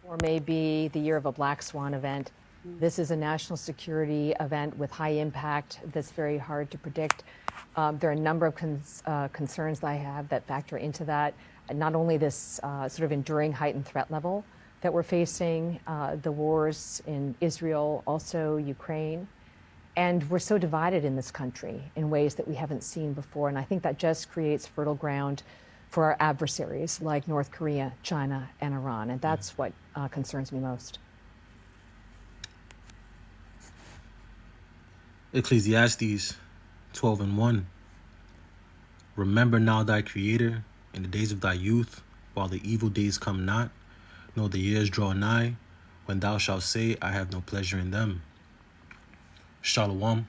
or maybe the year of a black swan event. This is a national security event with high impact that's very hard to predict. There are a number of concerns that I have that factor into that. And not only this sort of enduring heightened threat level that we're facing, the wars in Israel, also Ukraine. And we're so divided in this country in ways that we haven't seen before. And I think that just creates fertile ground for our adversaries like North Korea, China, and Iran. And that's what concerns me most. Ecclesiastes 12:1. Remember now thy Creator in the days of thy youth, while the evil days come not, nor the years draw nigh, when thou shalt say, I have no pleasure in them. Shalom.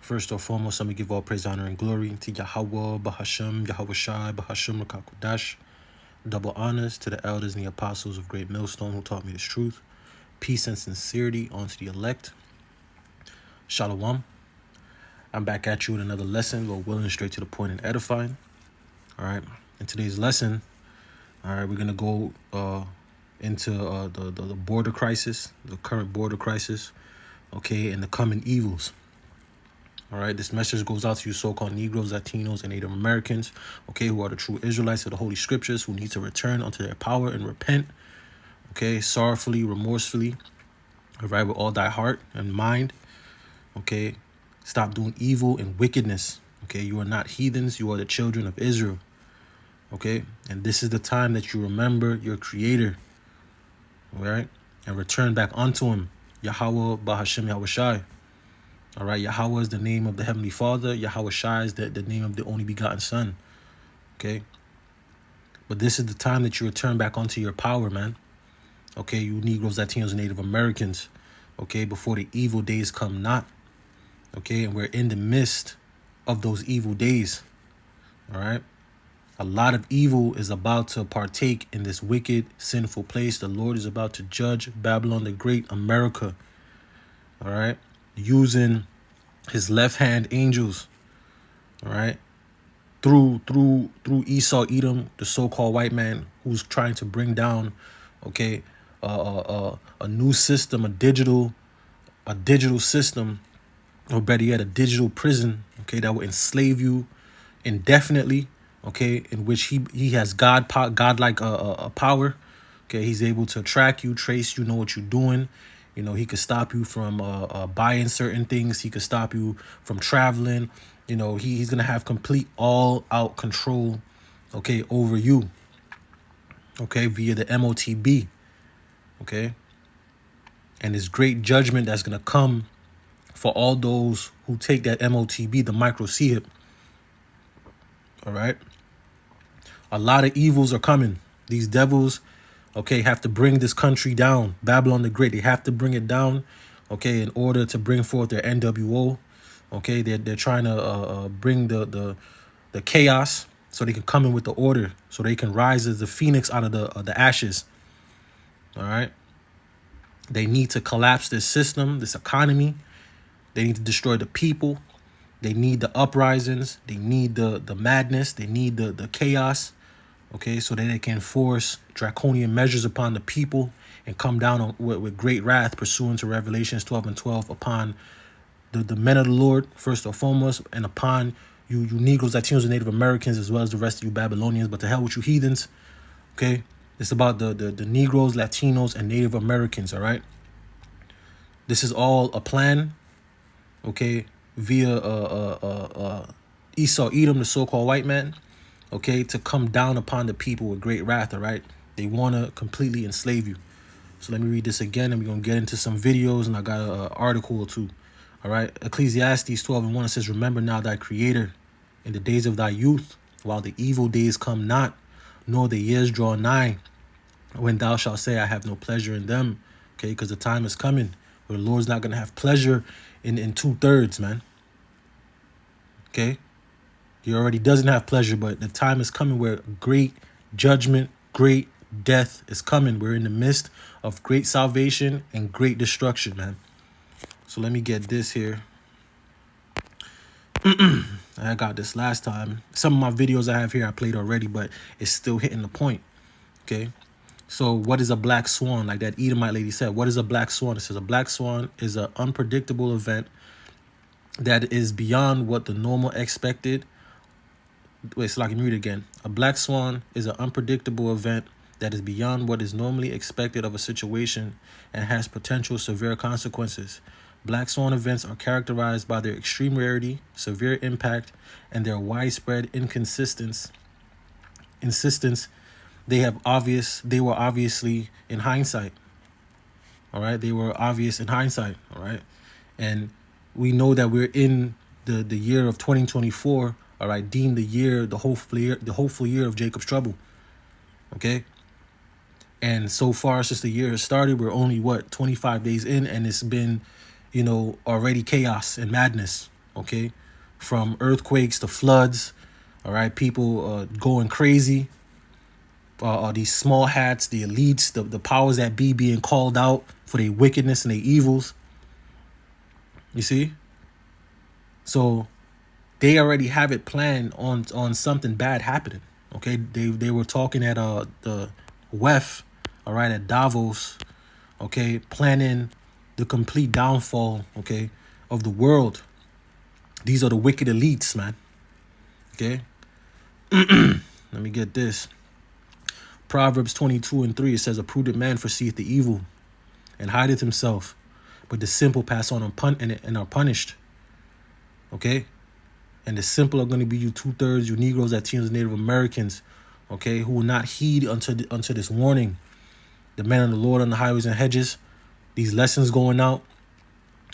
First or foremost, let me give all praise, honor, and glory to Yahweh, Bahashem, Yahweh Shai, Bahashem, Rakakudash. Double honors to the elders and the apostles of Great Millstone who taught me this truth. Peace and sincerity unto the elect. Shalom. I'm back at you with another lesson, Lord willing, straight to the point and edifying. All right. In today's lesson, all right, we're going to go into the border crisis, the current border crisis, okay, and the coming evils. All right, this message goes out to you so-called Negroes, Latinos, and Native Americans, okay, who are the true Israelites of the Holy Scriptures, who need to return unto their power and repent, okay, sorrowfully, remorsefully, all right, with all thy heart and mind, okay. Stop doing evil and wickedness, okay. You are not heathens, you are the children of Israel, okay. And this is the time that you remember your Creator, all right, and return back unto Him, Yahweh, Bahashem, Yahweh Shai. All right, Yahweh is the name of the Heavenly Father. Yahweh Shai is the name of the only begotten Son. Okay. But this is the time that you return back onto your power, man. Okay, you Negroes, Latinos, and Native Americans. Okay, before the evil days come not. Okay, and we're in the midst of those evil days. All right. A lot of evil is about to partake in this wicked, sinful place. The Lord is about to judge Babylon the Great, America. All right. Using his left hand angels, all right, through Esau Edom, the so-called white man who's trying to bring down, okay, a new system, a digital system, or better yet, a digital prison, okay, that will enslave you indefinitely, okay, in which he has godlike power, okay. He's able to track you, trace you, know what you're doing. You know, he could stop you from buying certain things. He could stop you from traveling. You know, he's going to have complete all-out control, okay, over you, okay, via the MOTB, okay. And this great judgment that's going to come for all those who take that MOTB, the microchip, all right. A lot of evils are coming. These devils, okay, have to bring this country down. Babylon the Great, they have to bring it down, okay, in order to bring forth their NWO. Okay, they're trying to bring the chaos so they can come in with the order, so they can rise as the phoenix out of the ashes. All right. They need to collapse this system, this economy. They need to destroy the people. They need the uprisings. They need the madness. They need the chaos. Okay, so that they can force draconian measures upon the people and come down with great wrath, pursuant to Revelations 12:12, upon the men of the Lord, first and foremost, and upon you Negroes, Latinos, and Native Americans, as well as the rest of you Babylonians. But to hell with you heathens, okay? It's about the Negroes, Latinos, and Native Americans, all right? This is all a plan, okay, via Esau Edom, the so-called white man, okay, to come down upon the people with great wrath, all right? They want to completely enslave you. So let me read this again, and we're going to get into some videos, and I got an article or two. All right, Ecclesiastes 12:1, it says, remember now thy Creator in the days of thy youth, while the evil days come not, nor the years draw nigh, when thou shalt say, I have no pleasure in them. Okay, because the time is coming where the Lord's not going to have pleasure in 2/3, man. Okay, he already doesn't have pleasure, but the time is coming where great judgment, great death is coming. We're in the midst of great salvation and great destruction, man. So let me get this here. I got this last time. Some of my videos I have here I played already, but it's still hitting the point. Okay. So what is a black swan? Like that Edomite lady said, what is a black swan? It says a black swan is an unpredictable event that is beyond what the normal expected. Wait, so I can read it again. A black swan is an unpredictable event that is beyond what is normally expected of a situation and has potential severe consequences. Black swan events are characterized by their extreme rarity, severe impact, and their widespread insistence. They were obviously in hindsight. All right, they were obvious in hindsight. All right, and we know that we're in the year of 2024. All right, deemed the hopeful year of Jacob's trouble. Okay, and so far since the year has started, we're only 25 days in, and it's been, already chaos and madness. Okay, from earthquakes to floods. All right, people going crazy. These small hats, the elites, the powers that be being called out for their wickedness and their evils. You see? So they already have it planned on something bad happening. Okay, they were talking at the WEF, all right, at Davos, okay, planning the complete downfall, okay, of the world. These are the wicked elites, man. Okay, let me get this. Proverbs 22:3, it says, a prudent man foreseeth the evil and hideth himself, but the simple pass on and are punished. Okay? And the simple are going to be you 2/3, you Negroes, Latinos, Native Americans, okay, who will not heed unto this warning. The men of the Lord on the highways and hedges, these lessons going out,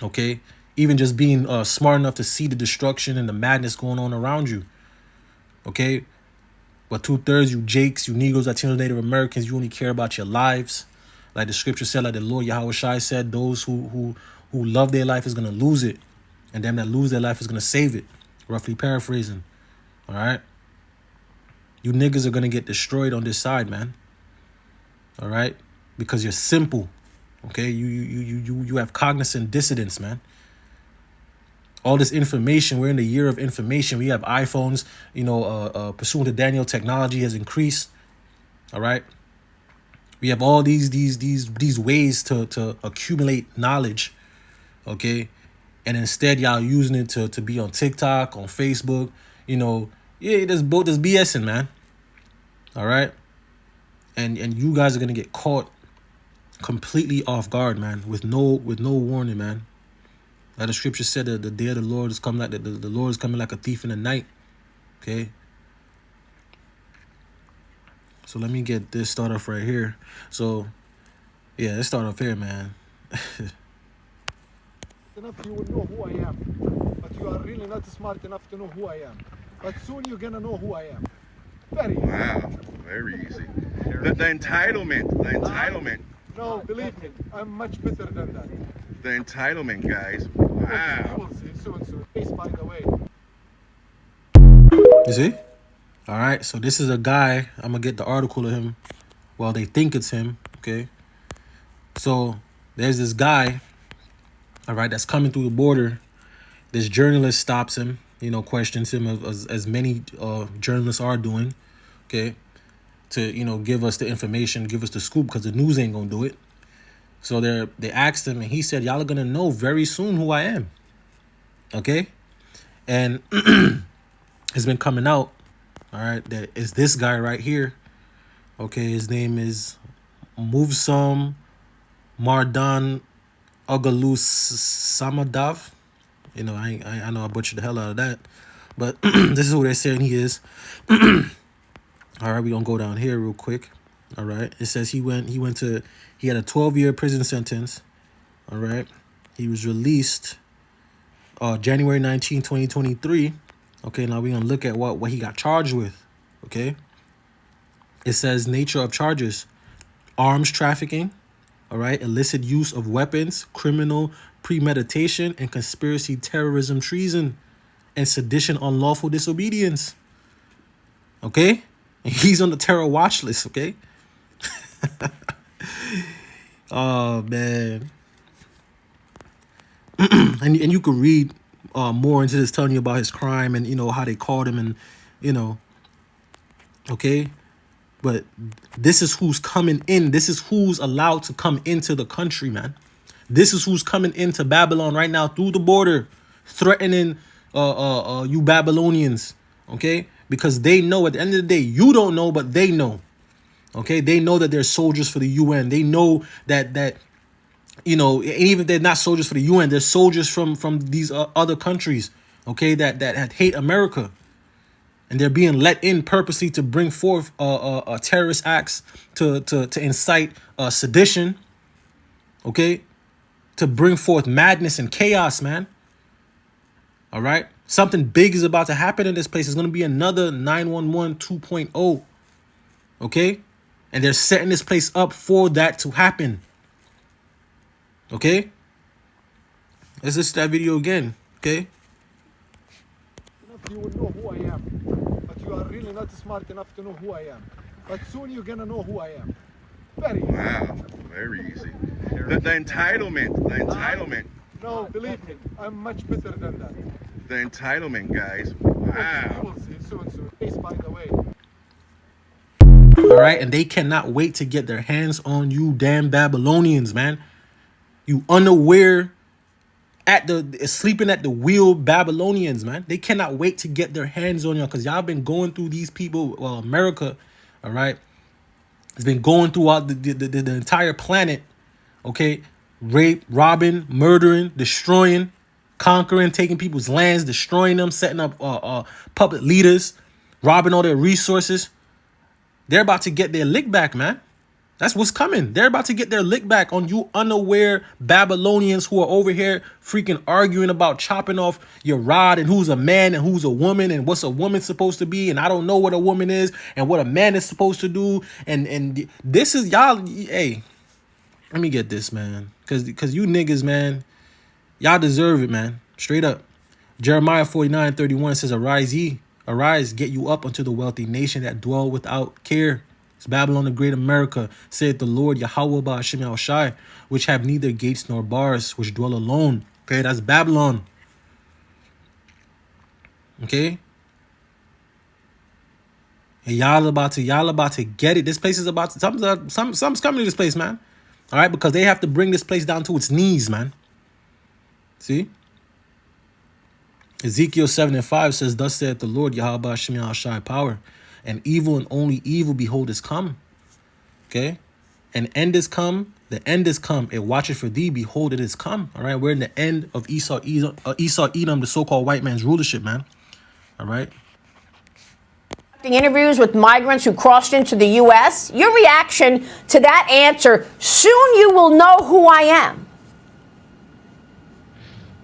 okay? Even just being smart enough to see the destruction and the madness going on around you, okay? But 2/3, you Jakes, you Negroes, Latinos, Native Americans, you only care about your lives. Like the scripture said, like the Lord Yahweh Shai said, those who love their life is going to lose it. And them that lose their life is going to save it. Roughly paraphrasing. All right? You niggas are going to get destroyed on this side, man. All right? Because you're simple. Okay? You have cognizant dissidence, man. All this information, we're in the year of information. We have iPhones, pursuant to Daniel, technology has increased. All right. We have all these ways to accumulate knowledge. Okay. And instead, y'all using it to be on TikTok, on Facebook, there's BSing, man. All right. And you guys are gonna get caught completely off guard, man, with no warning, man. Like the scripture said, the day of the Lord is coming like the Lord is coming like a thief in the night. Okay. So let me get this start off right here. So yeah, let's start off here, man. Enough, you will know who I am, but you are really not smart enough to know who I am. But soon you're gonna know who I am. Very easy. Wow, very easy. The entitlement. No, believe me, I'm much better than that. The entitlement, guys. You Wow. will see soon. Peace, by the way. You see? All right. So this is a guy. I'm gonna get the article of him. Well, they think it's him. Okay. So there's this guy. All right, that's coming through the border. This journalist stops him. Questions him as many journalists are doing. Okay. To give us the information, give us the scoop, because the news ain't gonna do it. So they asked him, and he said, y'all are going to know very soon who I am. Okay? And it's been coming out, all right, that it's this guy right here. Okay, his name is Movsam Mardan Ogalus Samadav. I know I butchered the hell out of that. But this is who they're saying he is. All right, we're going to go down here real quick. All right. It says he had a 12-year prison sentence. All right. He was released January 19, 2023. Okay. Now we're going to look at what he got charged with. Okay. It says nature of charges: arms trafficking. All right. Illicit use of weapons, criminal premeditation, and conspiracy, terrorism, treason, and sedition, unlawful disobedience. Okay. And he's on the terror watch list. Okay. Oh man. and you could read more into this, telling you about his crime and how they caught him, and okay. But this is who's coming in. This is who's allowed to come into the country, man. This is who's coming into Babylon right now through the border, threatening you Babylonians, okay? Because they know at the end of the day, you don't know, but they know, okay? They know that they're soldiers for the UN. They know that you know, even if they're not soldiers for the UN, they're soldiers from these other countries, okay, that hate America. And they're being let in purposely to bring forth terrorist acts, to incite sedition, okay, to bring forth madness and chaos, man. All right, something big is about to happen in this place. It's going to be another 911 2.0, okay, and they're setting this place up for that to happen. Okay, let's listen to that video again. Okay. You will know who I am, but you are really not smart enough to know who I am. But soon you're gonna know who I am. Very easy. Wow, very easy. The entitlement. No, believe me, I'm much better than that. The entitlement, guys. You Wow. will see soon. Peace, by the way. All right, and they cannot wait to get their hands on you, damn Babylonians, man. You unaware sleeping at the wheel Babylonians, man. They cannot wait to get their hands on y'all because y'all been going through these people. Well, America, all right, has been going throughout the entire planet, okay? Rape, robbing, murdering, destroying, conquering, taking people's lands, destroying them, setting up puppet leaders, robbing all their resources. They're about to get their lick back, man. That's what's coming. They're about to get their lick back on you unaware Babylonians who are over here freaking arguing about chopping off your rod and who's a man and who's a woman and what's a woman supposed to be. And I don't know what a woman is and what a man is supposed to do. And this is y'all. Hey, let me get this, man. Because you niggas, man, y'all deserve it, man. Straight up. Jeremiah 49:31 says, arise, get you up unto the wealthy nation that dwell without care. It's Babylon the great America, saith the Lord Yahweh Ba'ashem Yahushai, which have neither gates nor bars, which dwell alone. Okay, that's Babylon. Okay? And y'all about to get it. This place is about to, something's coming to this place, man. All right, because they have to bring this place down to its knees, man. See? Ezekiel 7:5 says, thus saith the Lord Yahweh Ba'ashem Yahushai, power. And evil and only evil, behold, is come. Okay? An end is come. The end is come. It watcheth for thee. Behold, it is come. All right? We're in the end of Esau, Edom, the so-called white man's rulership, man. All right? Interviews with migrants who crossed into the U.S. Your reaction to that answer, soon you will know who I am.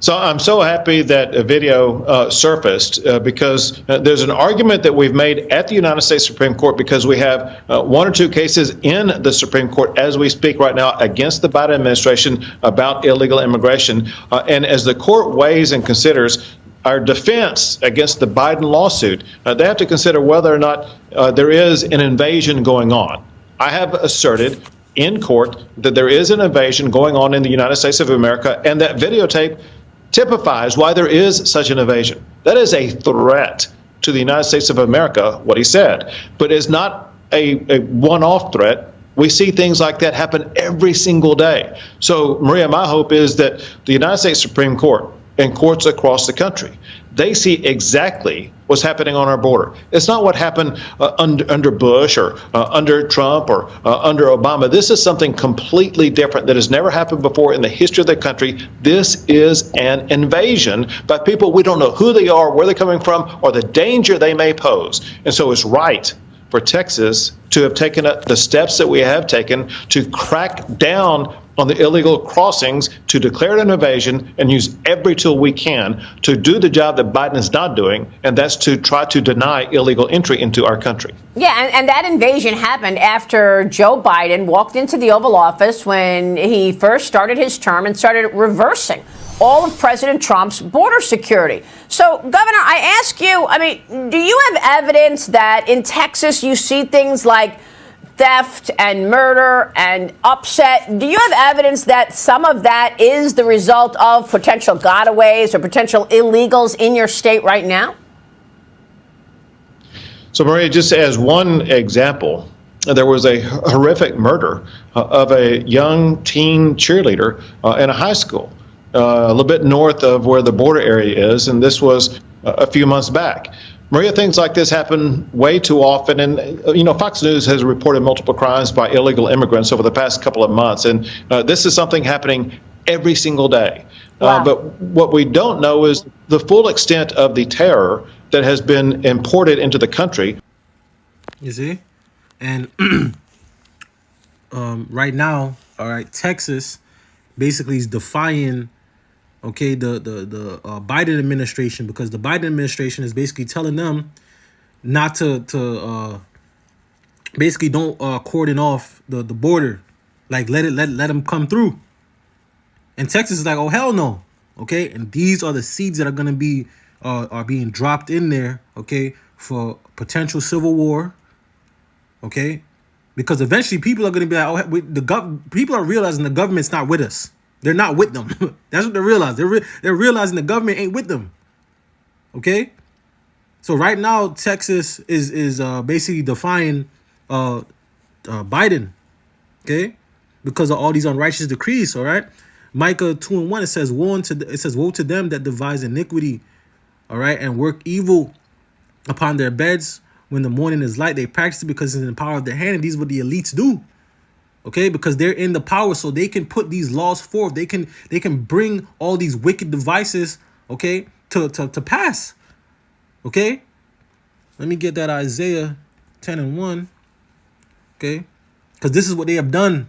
So I'm so happy that a video surfaced because there's an argument that we've made at the United States Supreme Court because we have one or two cases in the Supreme Court as we speak right now against the Biden administration about illegal immigration. And as the court weighs and considers our defense against the Biden lawsuit, they have to consider whether or not there is an invasion going on. I have asserted in court that there is an invasion going on in the United States of America, and that videotape typifies why there is such an invasion. That is a threat to the United States of America, what he said, but it's not a one-off threat. We see things like that happen every single day. So, Maria, my hope is that the United States Supreme Court and courts across the country, they see exactly what's happening on our border. It's not what happened under Bush or under Trump or under Obama. This is something completely different that has never happened before in the history of the country. This is an invasion by people we don't know who they are, where they're coming from, or the danger they may pose. And so it's right for Texas to have taken the steps that we have taken to crack down on the illegal crossings, to declare an invasion and use every tool we can to do the job that Biden is not doing, and that's to try to deny illegal entry into our country. Yeah, and that invasion happened after Joe Biden walked into the Oval Office when he first started his term and started reversing all of President Trump's border security. So, Governor, I ask you, I mean, do you have evidence that in Texas you see things like theft and murder and upset? Do you have evidence that some of that is the result of potential gotaways or potential illegals in your state right now? So, Maria, just as one example, there was a horrific murder of a young teen cheerleader in a high school a little bit north of where the border area is, and this was a few months back. Maria, things like this happen way too often, and Fox News has reported multiple crimes by illegal immigrants over the past couple of months, and this is something happening every single day. Wow. But what we don't know is the full extent of the terror that has been imported into the country. You see? And right now, all right, Texas basically is defying, okay, the Biden administration, because the Biden administration is basically telling them not to basically don't cordon off the border, like let them come through. And Texas is like, oh hell no, okay. And these are the seeds that are gonna be are being dropped in there, okay, for potential civil war, okay, because eventually people are gonna be like, oh, people are realizing the government's not with us. They're not with them. That's what they realize. They're realizing the government ain't with them. Okay, so right now Texas is basically defying Biden. Okay, because of all these unrighteous decrees. All right, Micah 2:1, it says, woe to them that devise iniquity, all right, and work evil upon their beds. When the morning is light, they practice it because it's in the power of their hand. And these are what the elites do. Okay, because they're in the power, so they can put these laws forth. They can bring all these wicked devices, okay, to pass. Okay, let me get that Isaiah 10:1. Okay, because this is what they have done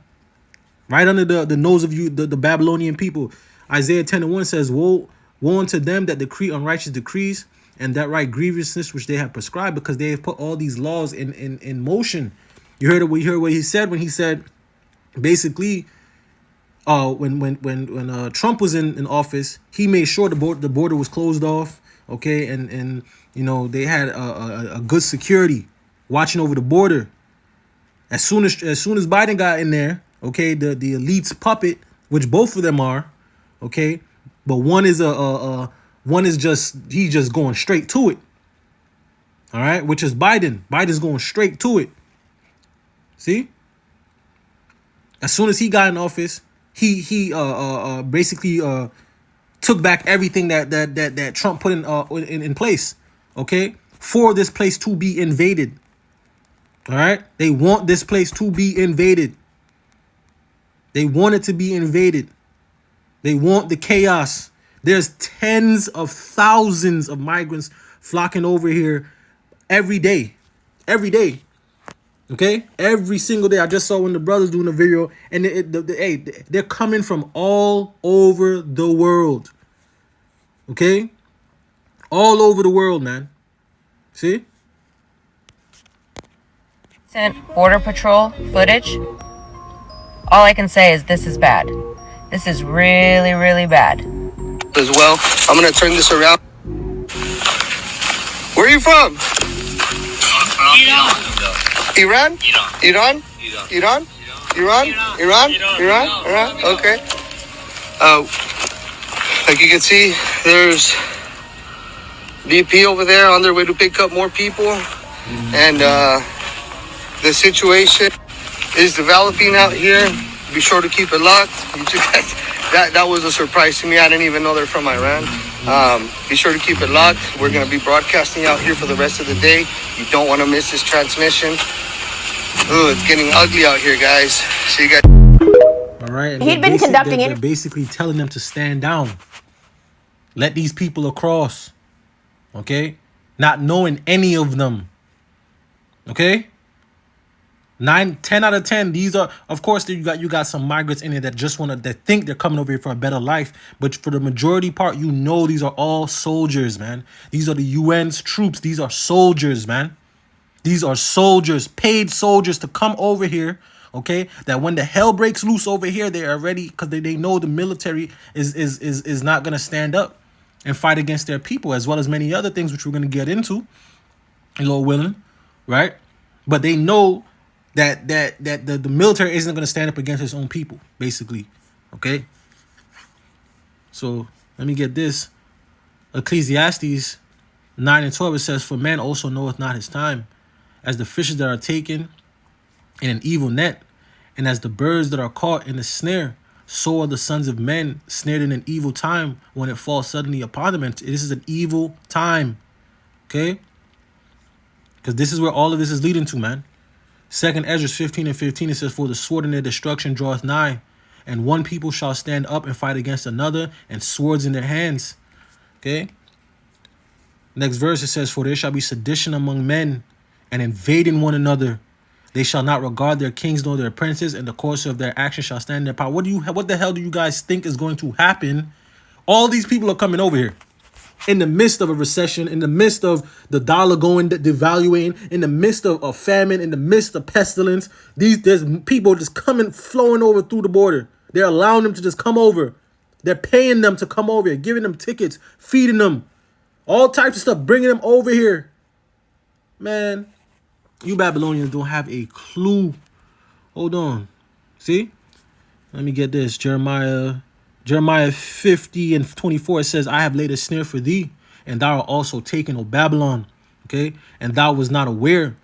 right under the nose of you, the Babylonian people. Isaiah 10:1 says, woe unto them that decree unrighteous decrees, and that write grievousness which they have prescribed, because they have put all these laws in motion. You heard what he said when he said, basically, when Trump was in office, he made sure the border was closed off, okay, and they had a good security watching over the border. As soon as Biden got in there, okay, the elite's puppet, which both of them are, okay, but one is he's just going straight to it. All right, which is Biden. Biden's going straight to it. See? As soon as he got in office, he basically took back everything that Trump put in place, okay, for this place to be invaded. All right, they want this place to be invaded. They want it to be invaded. They want the chaos. There's tens of thousands of migrants flocking over here every day. Every day. Okay? Every single day. I just saw when the brothers doing a video, and they're coming from all over the world. Okay? All over the world, man. See? Border Patrol footage. All I can say is this is bad. This is really, really bad. As well, I'm gonna turn this around. Where are you from? Iran? Iran? Iran? Iran? Okay. Like you can see, there's BP over there on their way to pick up more people, and the situation is developing out here. Be sure to keep it locked. That was a surprise to me. I didn't even know they're from Iran. Be sure to keep it locked. We're going to be broadcasting out here for the rest of the day. You don't want to miss this transmission. Ooh, it's getting ugly out here, guys. So you guys. All right. And He'd been conducting they're basically telling them to stand down. Let these people across. Okay? Not knowing any of them. Okay? 10 out of 10. These are, of course, you got some migrants in it that just that think they're coming over here for a better life. But for the majority part, these are all soldiers, man. These are the UN's troops. These are soldiers, man. These are soldiers, paid soldiers to come over here. Okay, that when the hell breaks loose over here, they are ready, because they know the military is not gonna stand up and fight against their people, as well as many other things which we're gonna get into, Lord willing, right? But they know that the military isn't going to stand up against its own people, basically. Okay? So, let me get this. Ecclesiastes 9:12, it says, for man also knoweth not his time, as the fishes that are taken in an evil net. And as the birds that are caught in a snare, so are the sons of men snared in an evil time when it falls suddenly upon them. And this is an evil time. Okay? Because this is where all of this is leading to, man. 2nd Ezra 15 and 15, it says, for the sword in their destruction draweth nigh, and one people shall stand up and fight against another, and swords in their hands. Okay? Next verse, it says, for there shall be sedition among men, and invading one another. They shall not regard their kings nor their princes, and the course of their action shall stand in their power. What the hell do you guys think is going to happen? All these people are coming over here in the midst of a recession, in the midst of the dollar going devaluing, in the midst of a famine, in the midst of pestilence. There's people just flowing over through the border. They're allowing them to just come over. They're paying them to come over here, giving them tickets, feeding them, all types of stuff, bringing them over here. Man, you Babylonians don't have a clue. Hold on. See? Let me get this. Jeremiah 50 and 24, it says, I have laid a snare for thee, and thou art also taken, O Babylon. Okay? And thou was not aware.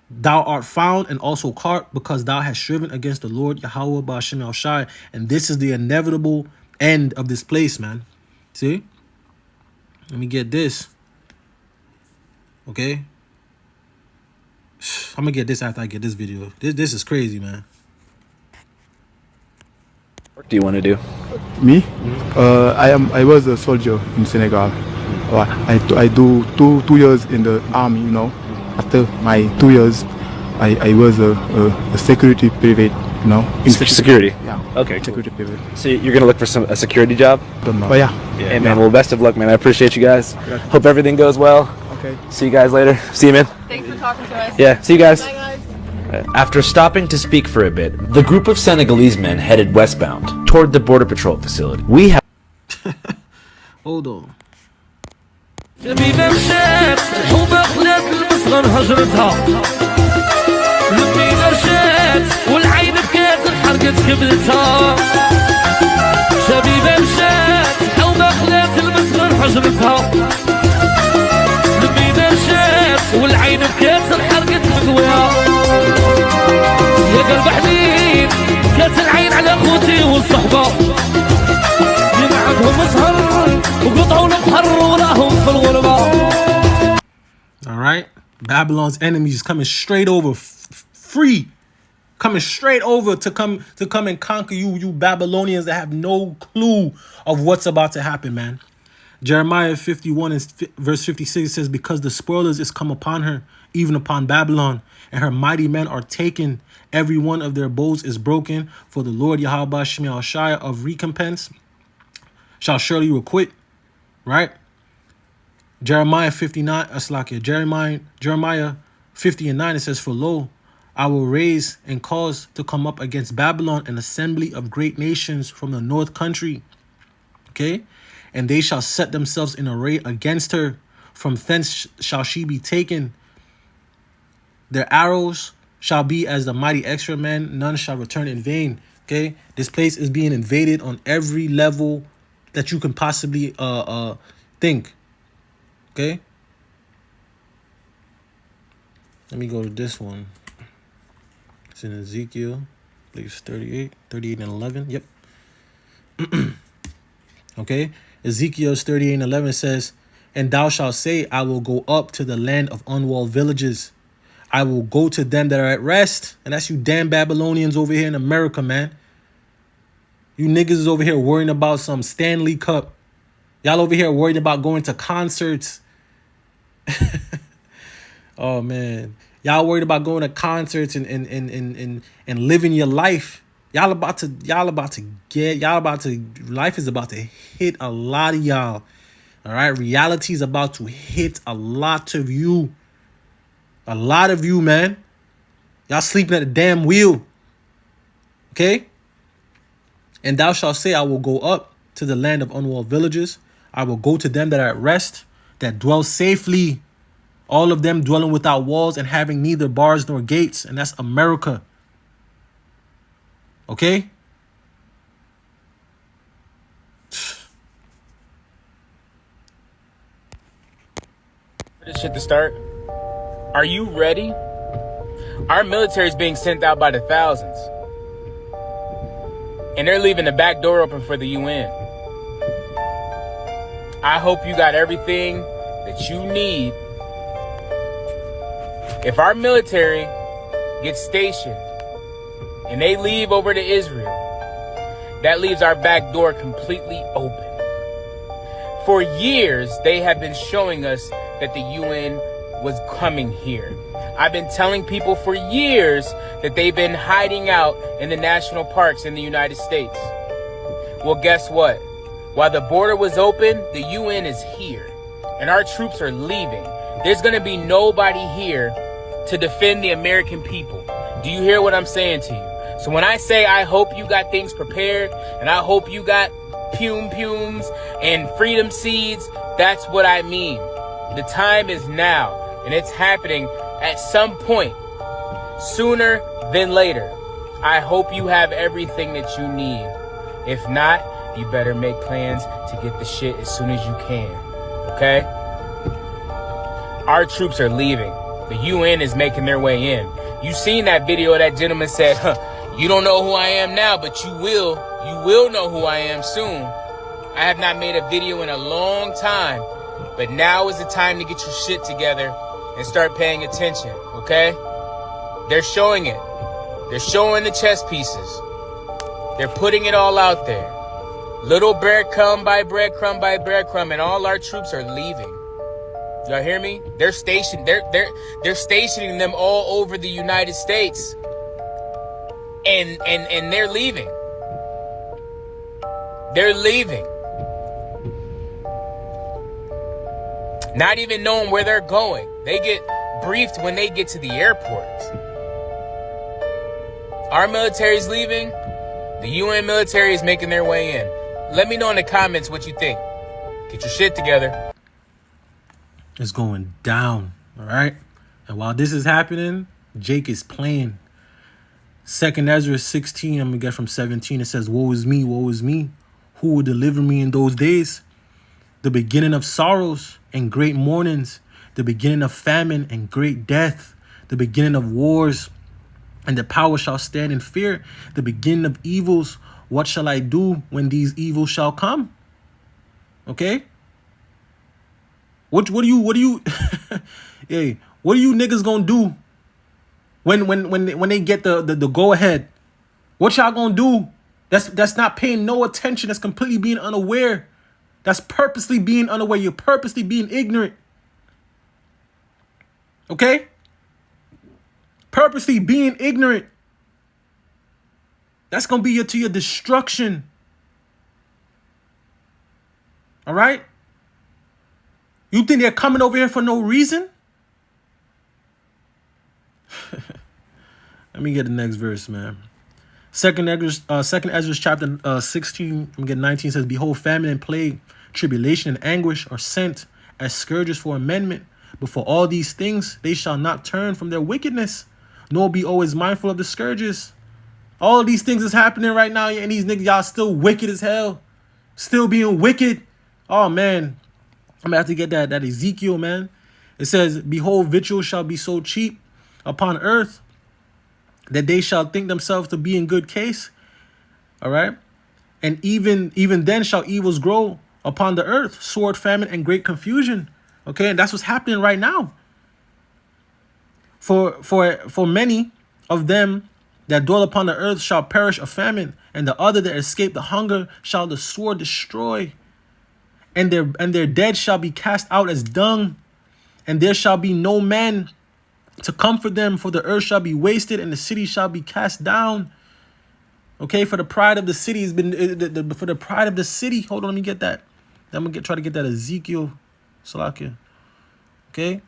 Thou art found and also caught, because thou hast striven against the Lord Yahweh Ba'ashem El Shai. And this is the inevitable end of this place, man. See? Let me get this. Okay? I'm gonna get this after I get this video. This is crazy, man. What do you want to do? Me? I was a soldier in Senegal. I do two years in the army, you know. After my 2 years, I was a security private, you know. In security? Yeah. Okay, security private. So you're going to look for a security job? Don't know. But yeah. Hey, man, well, best of luck, man. I appreciate you guys. Yeah. Hope everything goes well. Okay. See you guys later. See you, man. Thanks for talking to us. Yeah, see you guys. Bye, guys. After stopping to speak for a bit, the group of Senegalese men headed westbound toward the Border Patrol facility. We have... Hold on. شبيبة مشات الحوبة خلات المصغر هجرتها لمينا مشات والعين بكات انحرقت قبلتها شبيبة مشات الحوبة خلات المصغر هجرتها لمينا مشات والعين بكات انحرقت مقويها يا قلب حنين كات العين على خوتي والصحبة اللي ما عندهم سهر وقطعوا البحر وراهم في الغربة. All right, Babylon's enemies coming straight over, free, coming straight over to come and conquer you Babylonians that have no clue of what's about to happen, man. Jeremiah 51 and verse 56 says, because the spoilers is come upon her, even upon Babylon, and her mighty men are taken. Every one of their bows is broken, for the Lord Yahweh Ba'ashem El Shai of recompense shall surely requite. Right? Jeremiah 59, Jeremiah 50 and 9, it says, for lo, I will raise and cause to come up against Babylon an assembly of great nations from the north country. Okay? And they shall set themselves in array against her. From thence shall she be taken. Their arrows shall be as the mighty extra men. None shall return in vain. Okay? This place is being invaded on every level that you can possibly think. Okay? Let me go to this one. It's in Ezekiel. I believe it's 38 and 11. Yep. Okay? Ezekiel's 38 and 11 says, and thou shalt say, I will go up to the land of unwalled villages. I will go to them that are at rest. And that's you damn Babylonians over here in America, man. You niggas is over here worrying about some Stanley Cup. Y'all over here worried about going to concerts. Oh, man. Y'all worried about going to concerts and living your life. Life is about to hit a lot of y'all. All right? Reality is about to hit a lot of you. A lot of you, man. Y'all sleeping at the damn wheel. Okay? And thou shalt say, I will go up to the land of unwalled villages. I will go to them that are at rest, that dwell safely. All of them dwelling without walls and having neither bars nor gates. And that's America. Okay? This shit to start. Are you ready Our military is being sent out by the thousands. And they're leaving the back door open for the UN. I hope you got everything that you need. If our military gets stationed and they leave over to Israel, that leaves our back door completely open. For years, they have been showing us that the UN was coming here. I've been telling people for years that they've been hiding out in the national parks in the United States. Well, guess what? While the border was open, the UN is here, and our troops are leaving. There's going to be nobody here to defend the American people. Do you hear what I'm saying to you? So when I say I hope you got things prepared, and I hope you got pumes and freedom seeds, that's what I mean. The time is now, and it's happening at some point, sooner than later. I hope you have everything that you need. If not, you better make plans to get the shit as soon as you can, okay? Our troops are leaving. The UN is making their way in. You seen that video that gentleman said, you don't know who I am now, but you will. You will know who I am soon. I have not made a video in a long time, but now is the time to get your shit together and start paying attention, okay? They're showing it. They're showing the chess pieces. They're putting it all out there. Little breadcrumb by breadcrumb by breadcrumb, and all our troops are leaving. Y'all hear me? They're stationed. They're stationing them all over the United States, and they're leaving. They're leaving. Not even knowing where they're going. They get briefed when they get to the airport. Our military's leaving. The UN military is making their way in. Let me know in the comments what you think. Get your shit together. It's going down, all right? And while this is happening, Jake is playing. 2nd Ezra 16, I'm going to get from 17. It says, woe is me, who will deliver me in those days? The beginning of sorrows and great mournings, the beginning of famine and great death, the beginning of wars, and the power shall stand in fear, the beginning of evils. What shall I do when these evils shall come? Okay? What do you hey, what are you niggas gonna do when they get the go ahead? What y'all gonna do? That's not paying no attention. That's completely being unaware. That's purposely being unaware. You're purposely being ignorant. Okay? Purposely being ignorant. That's going to be to your destruction. All right? You think they're coming over here for no reason? Let me get the next verse, man. 2nd Ezra chapter 16, let me get 19, says, behold, famine and plague, tribulation and anguish are sent as scourges for amendment. But for all these things, they shall not turn from their wickedness, nor be always mindful of the scourges. All of these things is happening right now, and these niggas, y'all still wicked as hell. Still being wicked. Oh, man. I'm going to have to get that Ezekiel, man. It says, behold, victuals shall be so cheap upon earth that they shall think themselves to be in good case. All right? And even then shall evils grow upon the earth, sword, famine, and great confusion. Okay? And that's what's happening right now. For many of them that dwell upon the earth shall perish of famine, and the other that escape the hunger shall the sword destroy. And their dead shall be cast out as dung, and there shall be no man to comfort them, for the earth shall be wasted, and the city shall be cast down. Okay, for the pride of the city has been for the pride of the city. Hold on, let me get that. I'm gonna try to get that Ezekiel, Salakia. Okay,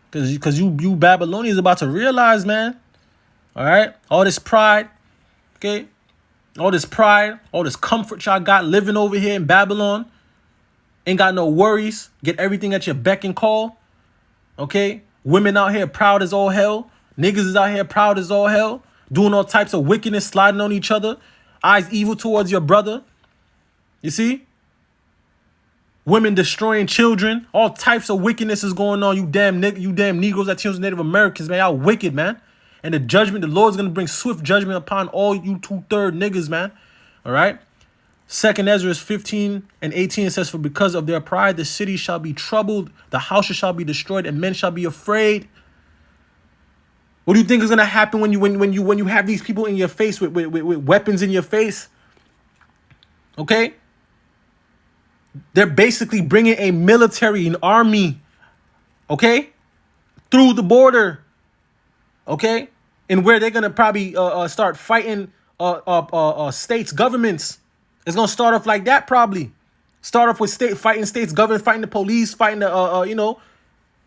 because you Babylonians about to realize, man. All right, all this pride, okay, all this pride, all this comfort y'all got living over here in Babylon. Ain't got no worries. Get everything at your beck and call. Okay, women out here proud as all hell. Niggas is out here proud as all hell. Doing all types of wickedness, sliding on each other. Eyes evil towards your brother. You see? women destroying children, all types of wickedness is going on. You damn Negroes, Latinos, Native Americans, man, y'all wicked, man. And the Lord's gonna bring swift judgment upon all you 2/3 niggas, man. All right. 2nd Ezra 15:18 says, "For because of their pride, the city shall be troubled, the houses shall be destroyed, and men shall be afraid." What do you think is gonna happen when you have these people in your face with weapons in your face? Okay. They're basically bringing a military, an army, okay, through the border, okay, and where they're gonna probably start fighting states, governments. It's gonna start off like that, probably. Start off with fighting states, government, fighting the police, fighting the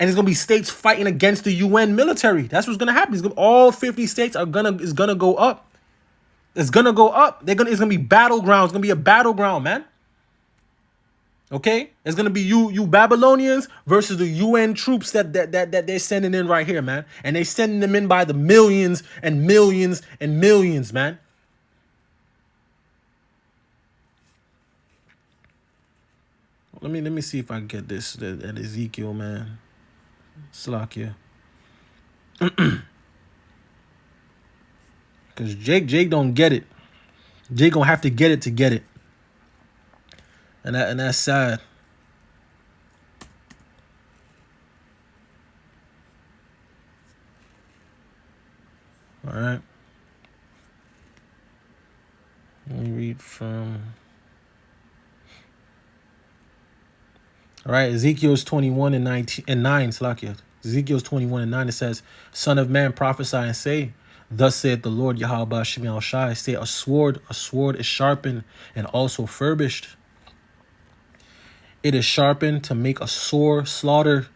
and it's gonna be states fighting against the UN military. That's what's gonna happen. All 50 states is gonna go up. It's gonna go up. It's gonna be battlegrounds. It's gonna be a battleground, man. Okay, it's gonna be you Babylonians versus the UN troops that they're sending in right here, man. And they're sending them in by the millions and millions and millions, man. Let me see if I can get this at Ezekiel, man. Slakia. Because Jake don't get it. Jake gonna have to get it to get it. And that's sad. All right. Let me read from. All right, Ezekiel's 21:9, Slakia. Ezekiel's 21:9, it says, "Son of man, prophesy and say, thus saith the Lord Yahweh Shem El Shai, say, a sword is sharpened and also furbished. It is sharpened to make a sore slaughter.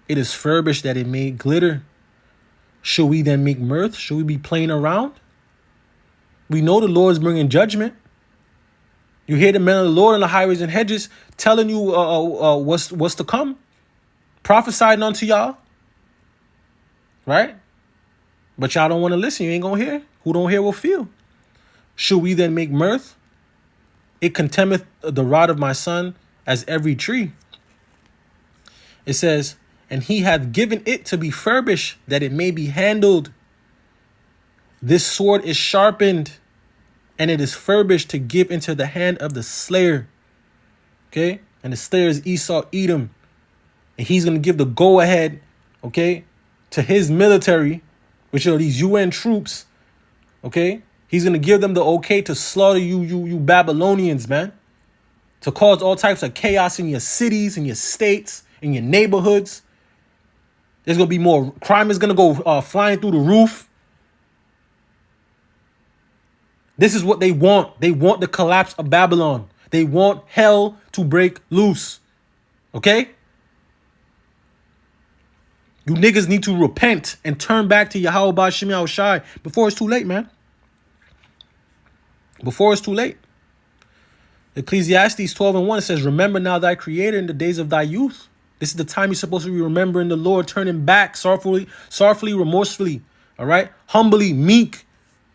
It is furbished that it may glitter. Should we then make mirth? Should we be playing around? We know the Lord is bringing judgment. You hear the men of the Lord on the highways and hedges telling you what's to come, prophesying unto y'all, right? But y'all don't want to listen. You ain't gonna hear. Who don't hear will feel. Should we then make mirth? It contemneth the rod of my son as every tree. It says, and he hath given it to be furbished, that it may be handled. This sword is sharpened, and it is furbished to give into the hand of the slayer. Okay? And the slayer is Esau, Edom. And he's going to give the go-ahead, okay, to his military, which are these UN troops. Okay? He's going to give them the okay to slaughter you Babylonians, man. To cause all types of chaos in your cities, in your states, in your neighborhoods. There's going to be more crime is going to go flying through the roof. This is what they want. They want the collapse of Babylon. They want hell to break loose. Okay? You niggas need to repent and turn back to Yahweh Shem El Shai before it's too late, man. Before it's too late. Ecclesiastes 12:1 says, remember now thy creator in the days of thy youth. This is the time you're supposed to be remembering the Lord, turning back sorrowfully, remorsefully, all right? Humbly, meek,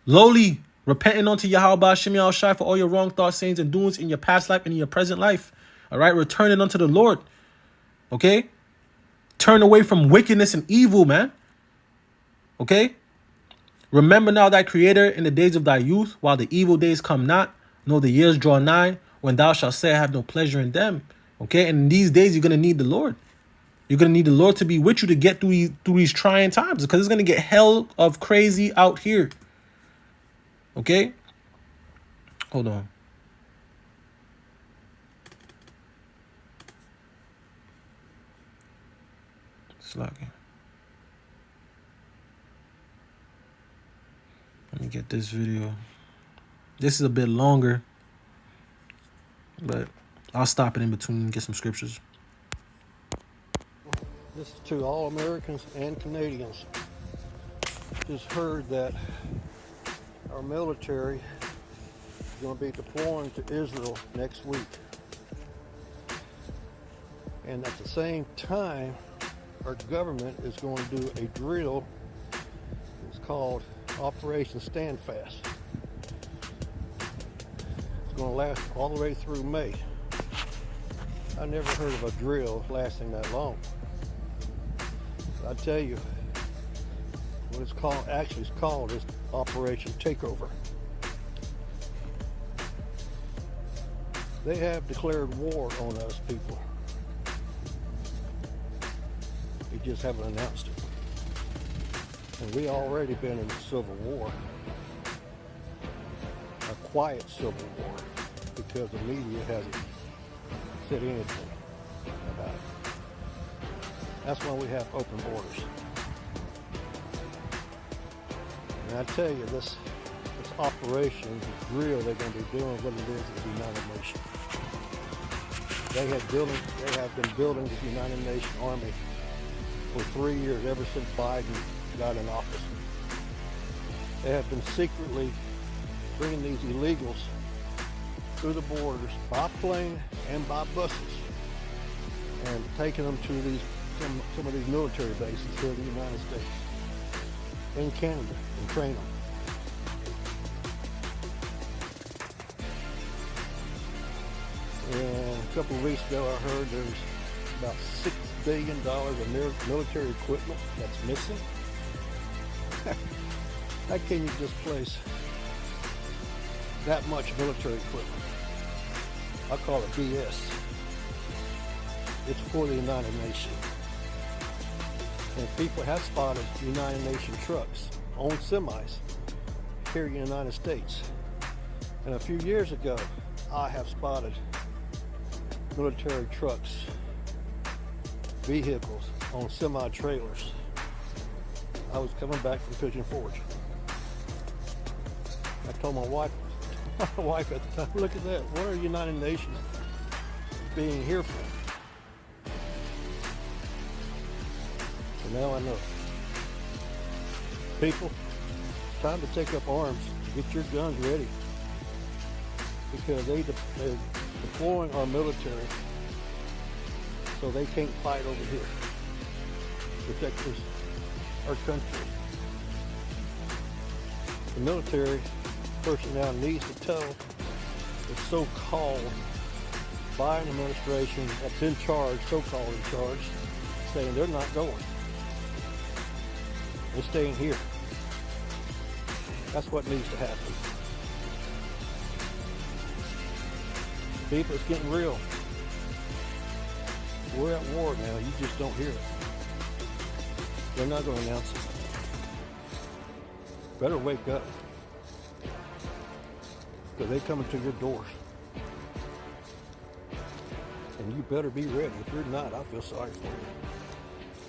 lowly, repenting unto Yahweh Shem El Shai for all your wrong thoughts, sayings, and doings in your past life and in your present life, all right? Returning unto the Lord, okay? Turn away from wickedness and evil, man, okay? Remember now thy creator in the days of thy youth, while the evil days come not, nor the years draw nigh, when thou shalt say, I have no pleasure in them. Okay, and in these days, you're going to need the Lord. You're going to need the Lord to be with you to get through these trying times, because it's going to get hell of crazy out here. Okay? Hold on. Slacking. Let me get this video. This is a bit longer, but I'll stop it in between and get some scriptures. This is to all Americans and Canadians. Just heard that our military is going to be deploying to Israel next week. And at the same time, our government is going to do a drill. It's called Operation Standfast. It's going to last all the way through May. I never heard of a drill lasting that long. I tell you, what it's called, actually it's called, is Operation Takeover. They have declared war on us people. They just haven't announced it. And we already been in civil war. A quiet civil war, because the media hasn't said anything about it. That's why we have open borders. And I tell you, this operation, this drill they're going to be doing, what it is at the United Nations. They have been building the United Nations Army for 3 years, ever since Biden got in office. They have been secretly bringing these illegals through the borders by plane and by buses, and taking them to some of these military bases here in the United States, in Canada, and train them. And a couple of weeks ago, I heard there's about $6 billion of military equipment that's missing. How can you displace that much military equipment? I call it BS. It's for the United Nations. And people have spotted United Nations trucks on semis here in the United States. And a few years ago, I have spotted military trucks, vehicles on semi-trailers. I was coming back from Pigeon Forge. I told my wife at the time, look at that, what are United Nations being here for? So now I know. People, time to take up arms, get your guns ready, because they're deploying our military so they can't fight over here, protect our country. The military personnel needs to tell the so-called Biden administration that's in charge, so-called in charge, saying they're not going. They're staying here. That's what needs to happen. People, it's getting real. We're at war now. You just don't hear it. They're not going to announce it. Better wake up, because they're coming to your doors. And you better be ready. If you're not, I feel sorry for you.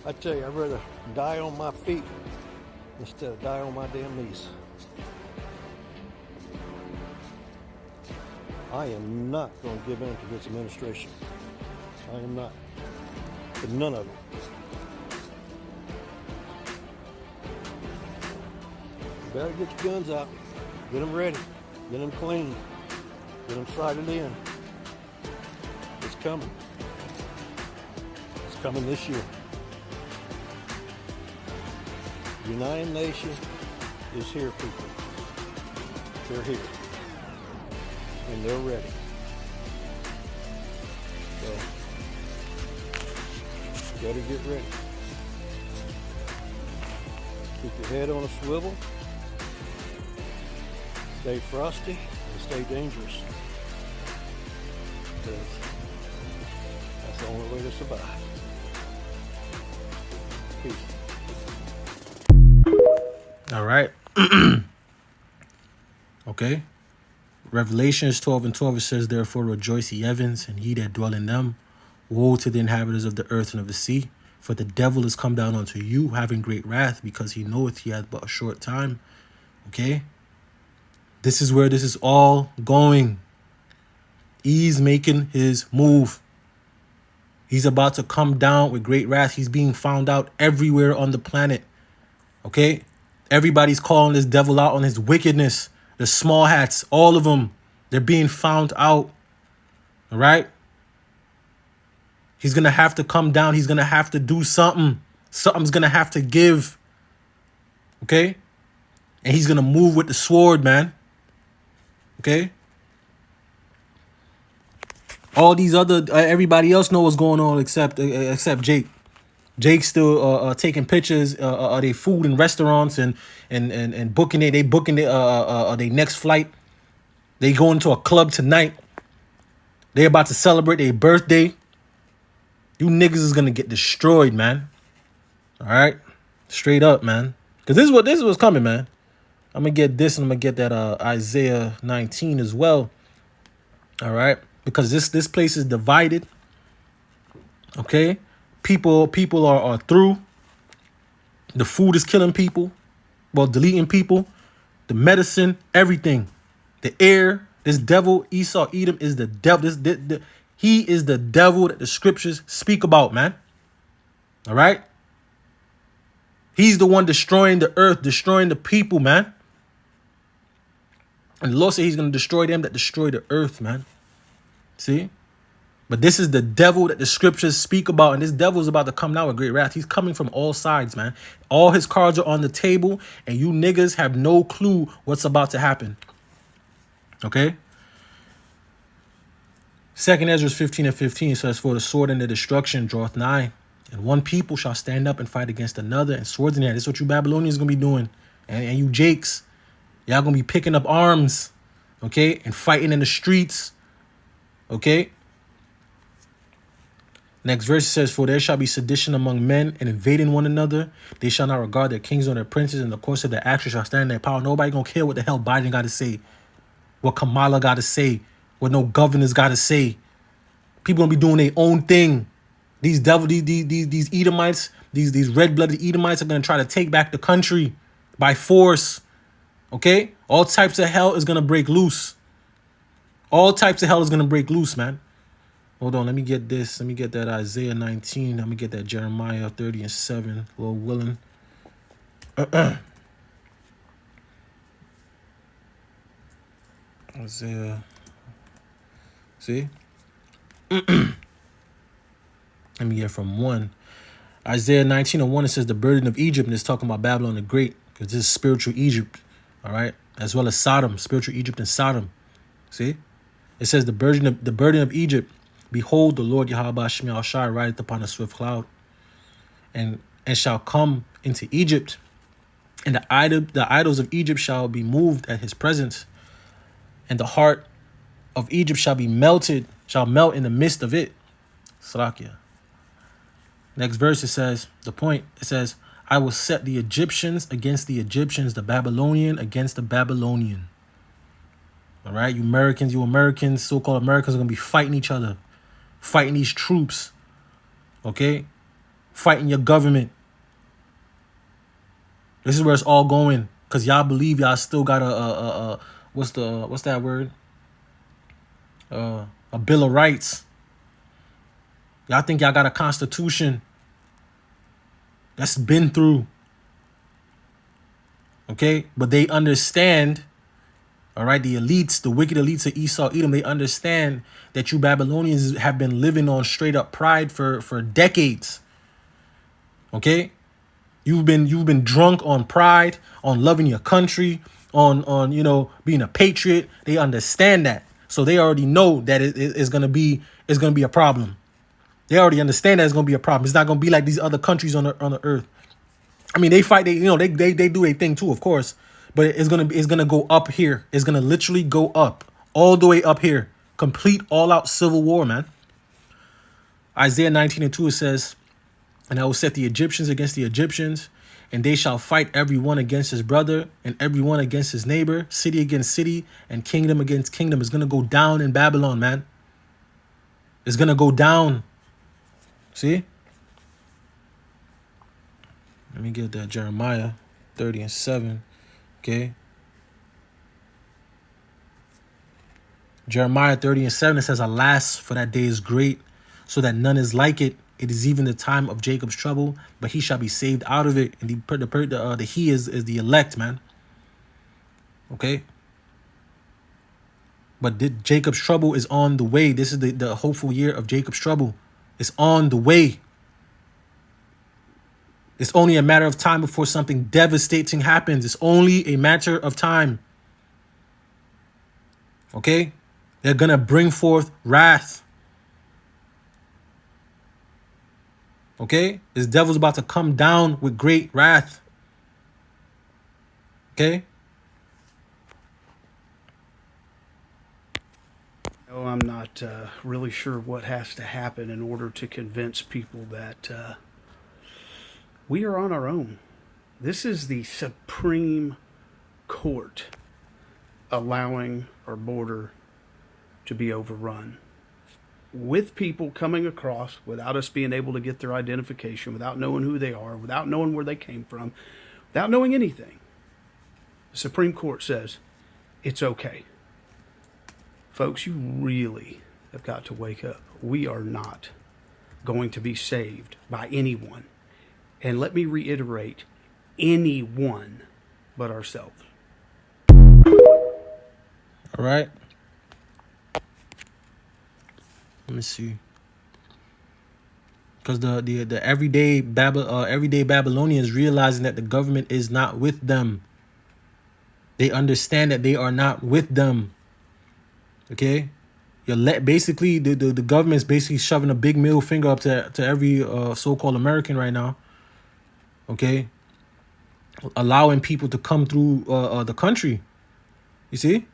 I tell you, I'd rather die on my feet instead of die on my damn knees. I am not going to give in to this administration. I am not. But none of them. You better get your guns out. Get them ready. Get them clean. Get them sighted in. It's coming. It's coming this year. The United Nations is here, people. They're here. And they're ready. So, you better get ready. Keep your head on a swivel. Stay frosty and stay dangerous. Because that's the only way to survive. Peace. All right. Okay. Revelations 12:12, it says, therefore rejoice, ye heavens, and ye that dwell in them. Woe to the inhabitants of the earth and of the sea, for the devil is come down unto you, having great wrath, because he knoweth he hath but a short time. Okay? This is where this is all going. He's making his move. He's about to come down with great wrath. He's being found out everywhere on the planet. Okay? Everybody's calling this devil out on his wickedness. The small hats, all of them, they're being found out. All right? He's going to have to come down. He's going to have to do something. Something's going to have to give. Okay? And he's going to move with the sword, man. Okay? All these other everybody else know what's going on except Jake. Jake's still taking pictures of their food in restaurants and booking it. They booking their next flight. They going to a club tonight. They about to celebrate their birthday. You niggas is gonna get destroyed, man. All right, straight up, man. Cause this is what's coming, man. I'm gonna get this and I'm gonna get that Isaiah 19 as well. All right, because this place is divided. Okay, people are through. The food is killing people. Well, deleting people. The medicine, everything. The air. This devil Esau Edom is the devil. He is the devil that the scriptures speak about, man. All right. He's the one destroying the earth, destroying the people, man. And the Lord said he's going to destroy them that destroy the earth, man. See? But this is the devil that the scriptures speak about. And this devil is about to come now with great wrath. He's coming from all sides, man. All his cards are on the table. And you niggas have no clue what's about to happen. Okay? 2nd Ezra 15:15 says, for the sword and the destruction draweth nigh. And one people shall stand up and fight against another. And swords in there. This is what you Babylonians going to be doing. And you Jakes. Y'all going to be picking up arms. Okay? And fighting in the streets. Okay? Next verse says, for there shall be sedition among men and invading one another. They shall not regard their kings or their princes. In the course of their actions shall stand in their power. Nobody going to care what the hell Biden got to say. What Kamala got to say. What no governors got to say. People going to be doing their own thing. These these Edomites, these red-blooded Edomites are going to try to take back the country by force. Okay? All types of hell is going to break loose. All types of hell is going to break loose, man. Hold on, let me get this. Let me get that Isaiah 19. Let me get that Jeremiah 30:7, Lord willing. Isaiah. See? Let me get from 1. Isaiah 19:1, it says the burden of Egypt, and it's talking about Babylon the Great, because this is spiritual Egypt, all right? As well as Sodom, spiritual Egypt and Sodom. See? It says the burden of Egypt, behold, the Lord Yahweh Shemel Shai rideth upon a swift cloud, and shall come into Egypt, and the idols of Egypt shall be moved at his presence, and the heart of Egypt shall melt in the midst of it. Salakia. Next verse, it says, it says, I will set the Egyptians against the Egyptians, the Babylonian against the Babylonian. All right, you Americans, so-called Americans are going to be fighting each other, fighting these troops, okay? Fighting your government. This is where it's all going, because y'all believe y'all still got what's that word? A Bill of Rights. Y'all think y'all got a constitution that's been through. Okay? But they understand, all right, the elites, the wicked elites of Esau, Edom, they understand that you Babylonians have been living on straight up pride for decades. Okay? You've been drunk on pride, on loving your country, on being a patriot. They understand that. So they already know that it's gonna be a problem. They already understand that it's gonna be a problem. It's not gonna be like these other countries on the earth. I mean, they fight. They do their thing too, of course. But it's gonna go up here. It's gonna literally go up all the way up here. Complete all out civil war, man. Isaiah 19:2 it says, and I will set the Egyptians against the Egyptians, and they shall fight every one against his brother, and every one against his neighbor, city against city, and kingdom against kingdom. It's gonna go down in Babylon, man. It's gonna go down. See? Let me get that Jeremiah 30:7. Okay. Jeremiah 30:7, it says, alas, for that day is great, so that none is like it. It is even the time of Jacob's trouble, but he shall be saved out of it. And the he is the elect, man. Okay. But Jacob's trouble is on the way. This is the hopeful year of Jacob's trouble. It's on the way. It's only a matter of time before something devastating happens. It's only a matter of time. Okay? They're going to bring forth wrath. Okay? This devil's about to come down with great wrath. Okay? No, I'm not really sure what has to happen in order to convince people that we are on our own. This is the Supreme Court allowing our border to be overrun, with people coming across without us being able to get their identification, without knowing who they are, without knowing where they came from, without knowing anything. The Supreme Court says it's okay. Folks, you really have got to wake up. We are not going to be saved by anyone. And let me reiterate, anyone but ourselves. All right. Let me see. Because the everyday Babylonians realizing that the government is not with them. They understand that they are not with them. Okay, basically the government's basically shoving a big middle finger up to every so-called American right now. Okay, allowing people to come through the country. You see,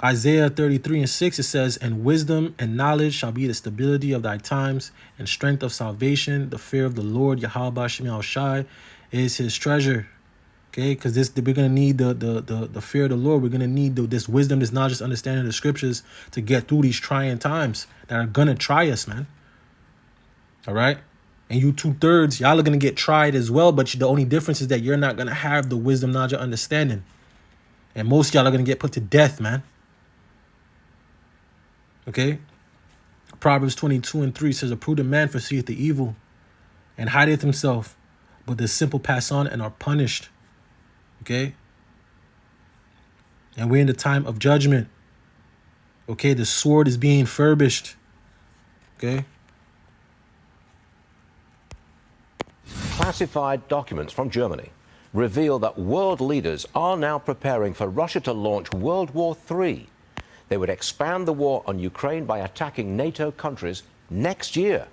Isaiah 33:6, it says, "And wisdom and knowledge shall be the stability of thy times, and strength of salvation. The fear of the Lord Yahweh Shem Shai is his treasure." Okay, because we're gonna need the fear of the Lord. We're gonna need this wisdom, this knowledge, this understanding of the scriptures to get through these trying times that are gonna try us, man. All right, and you 2/3, y'all are gonna get tried as well. But the only difference is that you're not gonna have the wisdom, knowledge, or understanding, and most of y'all are gonna get put to death, man. Okay, Proverbs 22:3 says, "A prudent man foreseeth the evil, and hideth himself, but the simple pass on and are punished." Okay, and we're in the time of judgment. Okay, the sword is being furbished. Okay. Classified documents from Germany reveal that world leaders are now preparing for Russia to launch World War III. They would expand the war on Ukraine by attacking NATO countries next year.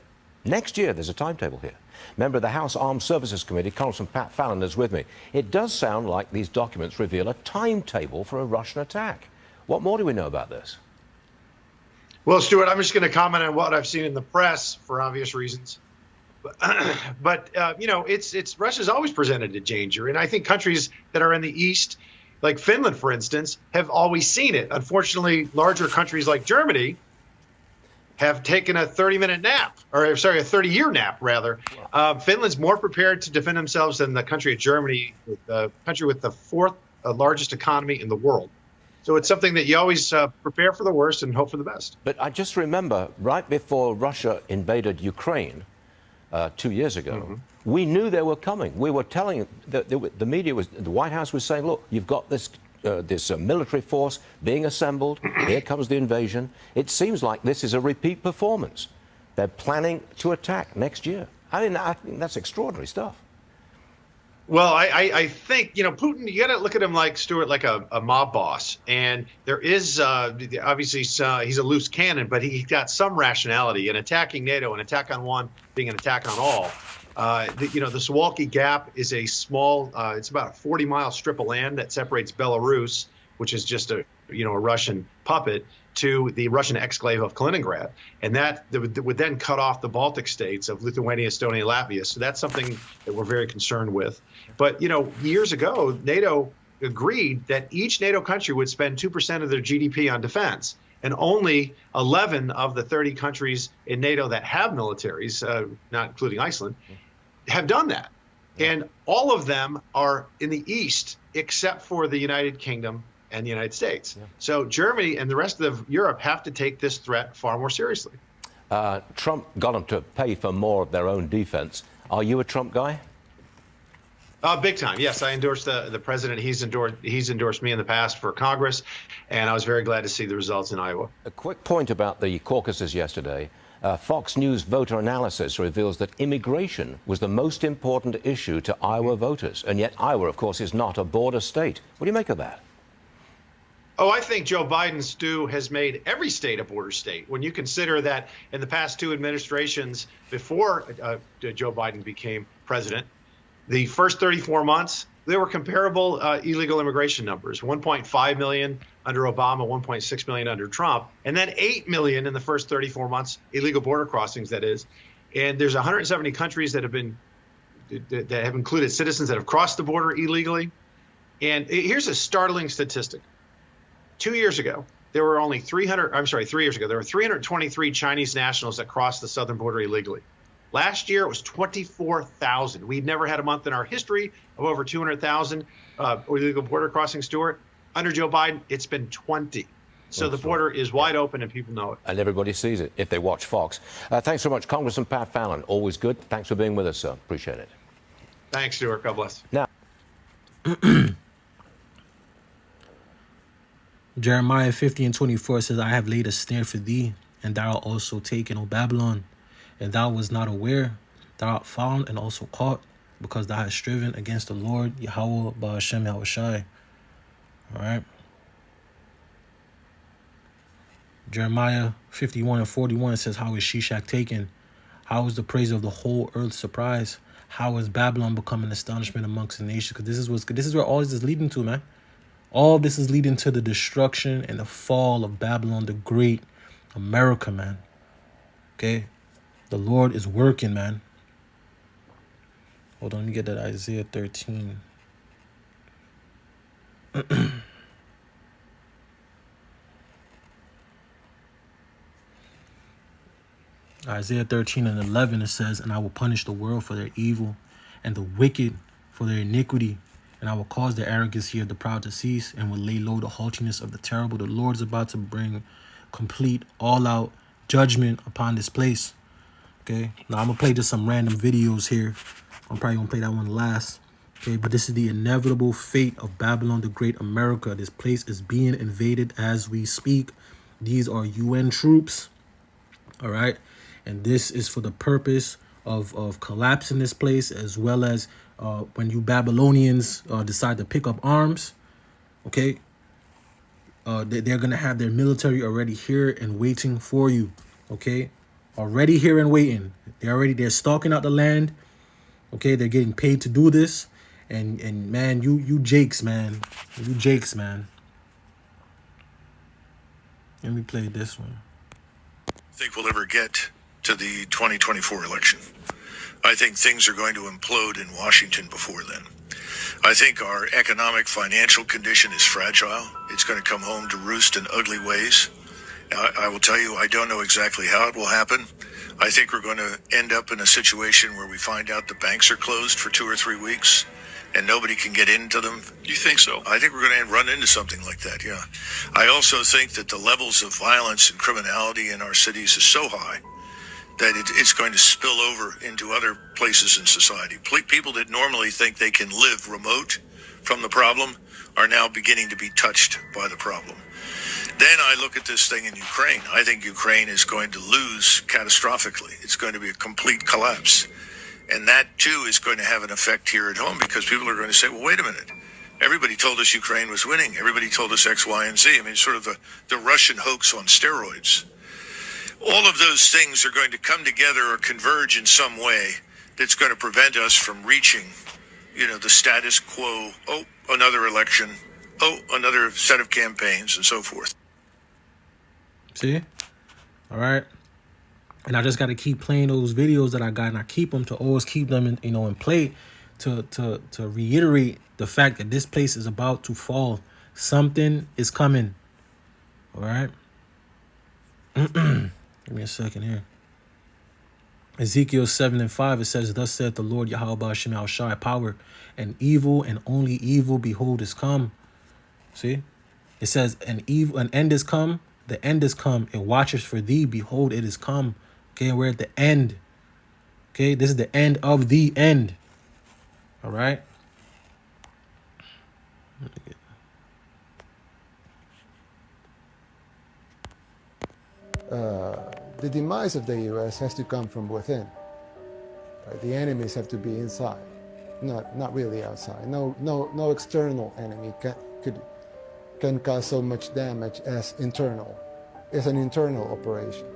Next year, there's a timetable here. Member of the House Armed Services Committee, Congressman Pat Fallon, is with me. It does sound like these documents reveal a timetable for a Russian attack. What more do we know about this? Well, Stuart, I'm just going to comment on what I've seen in the press for obvious reasons. But you know, it's Russia's always presented a danger, and I think countries that are in the east, like Finland, for instance, have always seen it. Unfortunately, larger countries like Germany have taken a 30-minute nap, or sorry, a 30-year nap, rather. Finland's more prepared to defend themselves than the country of Germany, the country with the fourth largest economy in the world. So it's something that you always prepare for the worst and hope for the best. But I just remember right before Russia invaded Ukraine 2 years ago, we knew they were coming. We were telling the media, the White House was saying, look, you've got this military force being assembled. Here comes the invasion. It seems like this is a repeat performance. They're planning to attack next year. I think that's extraordinary stuff. Well, I think, you know, Putin, you got to look at him like, Stuart, like a mob boss. And there is obviously he's a loose cannon, but he got some rationality. And attacking NATO, an attack on one being an attack on all. You know, the Suwalki Gap is a small, it's about a 40-mile strip of land that separates Belarus, which is just a Russian puppet, to the Russian exclave of Kaliningrad. And that would then cut off the Baltic states of Lithuania, Estonia, Latvia. So that's something that we're very concerned with. But, you know, years ago, NATO agreed that each NATO country would spend 2% of their GDP on defense. And only 11 of the 30 countries in NATO that have militaries, not including Iceland, have done that. And all of them are in the East, except for the United Kingdom and the United States. Yeah. So Germany and the rest of Europe have to take this threat far more seriously. Trump got them to pay for more of their own defense. Are you a Trump guy? Big time. Yes, I endorsed the president. He's endorsed me in the past for Congress, and I was very glad to see the results in Iowa. A quick point about the caucuses yesterday. Fox News voter analysis reveals that immigration was the most important issue to Iowa voters, and yet Iowa, of course, is not a border state. What do you make of that? Oh, I think Joe Biden, Stu, has made every state a border state. When you consider that in the past two administrations before Joe Biden became president, the first 34 months, there were comparable illegal immigration numbers, 1.5 million under Obama, 1.6 million under Trump, and then 8 million in the first 34 months, illegal border crossings, that is. And there's 170 countries that have included citizens that have crossed the border illegally. And here's a startling statistic. 2 years ago, there were only 3 years ago, there were 323 Chinese nationals that crossed the southern border illegally. Last year, it was 24,000. We've never had a month in our history of over 200,000 illegal border crossings, Stuart. Under Joe Biden, it's been 20. So the border is wide open and people know it. And everybody sees it if they watch Fox. Thanks so much, Congressman Pat Fallon. Always good. Thanks for being with us, sir. Appreciate it. Thanks, Stuart. God bless. Now, Jeremiah 50:24 says, I have laid a snare for thee, and thou art also taken, O Babylon, and thou was not aware. Thou art found and also caught, because thou hast striven against the Lord, Yahweh, Ba'ashem Yahushai. All right. Jeremiah 51:41 says, how is Shishak taken? How is the praise of the whole earth surprised? How is Babylon become an astonishment amongst the nations? Because this is where all this is leading to, man. All this is leading to the destruction and the fall of Babylon the Great, America, man. Okay? The Lord is working, man. Hold on, let me get that Isaiah 13. Isaiah 13:11, it says, and I will punish the world for their evil and the wicked for their iniquity. And I will cause the arrogancy of the proud to cease, and will lay low the haughtiness of the terrible. The Lord's about to bring complete, all-out judgment upon this place. Okay, now I'm going to play just some random videos here. I'm probably going to play that one last. Okay, but this is the inevitable fate of Babylon the Great, America. This place is being invaded as we speak. These are UN troops. All right, and this is for the purpose of collapsing this place, as well as when you Babylonians decide to pick up arms, okay, they're going to have their military already here and waiting for you, okay, already here and waiting. They're stalking out the land, okay, they're getting paid to do this, and man, you jakes, man. Let me play this one. Think we'll ever get to the 2024 election. I think things are going to implode in Washington before then. I think our economic, financial condition is fragile. It's going to come home to roost in ugly ways. I will tell you, I don't know exactly how it will happen. I think we're going to end up in a situation where we find out the banks are closed for 2 or 3 weeks and nobody can get into them. You think so? I think we're going to run into something like that, yeah. I also think that the levels of violence and criminality in our cities is so high that it's going to spill over into other places in society. People that normally think they can live remote from the problem are now beginning to be touched by the problem. Then I look at this thing in Ukraine. I think Ukraine is going to lose catastrophically. It's going to be a complete collapse. And that, too, is going to have an effect here at home, because people are going to say, well, wait a minute. Everybody told us Ukraine was winning. Everybody told us X, Y, and Z. I mean, sort of the Russian hoax on steroids. All of those things are going to come together or converge in some way that's going to prevent us from reaching, the status quo. Oh, another election. Oh, another set of campaigns and so forth. See? All right. And I just got to keep playing those videos that I got, and I keep them to always keep them in play to reiterate the fact that this place is about to fall. Something is coming. All right. Give me a second here. Ezekiel 7:5, it says, thus saith the Lord Yahweh Ba'ashem Yahushai, power and evil and only evil, behold, is come. See? It says, an end is come, the end is come, it watches for thee, behold, it is come. Okay, we're at the end. Okay, this is the end of the end. All right. The demise of the U.S. has to come from within. Right? The enemies have to be inside, not really outside. No external enemy can cause so much damage as internal. It's an internal operation.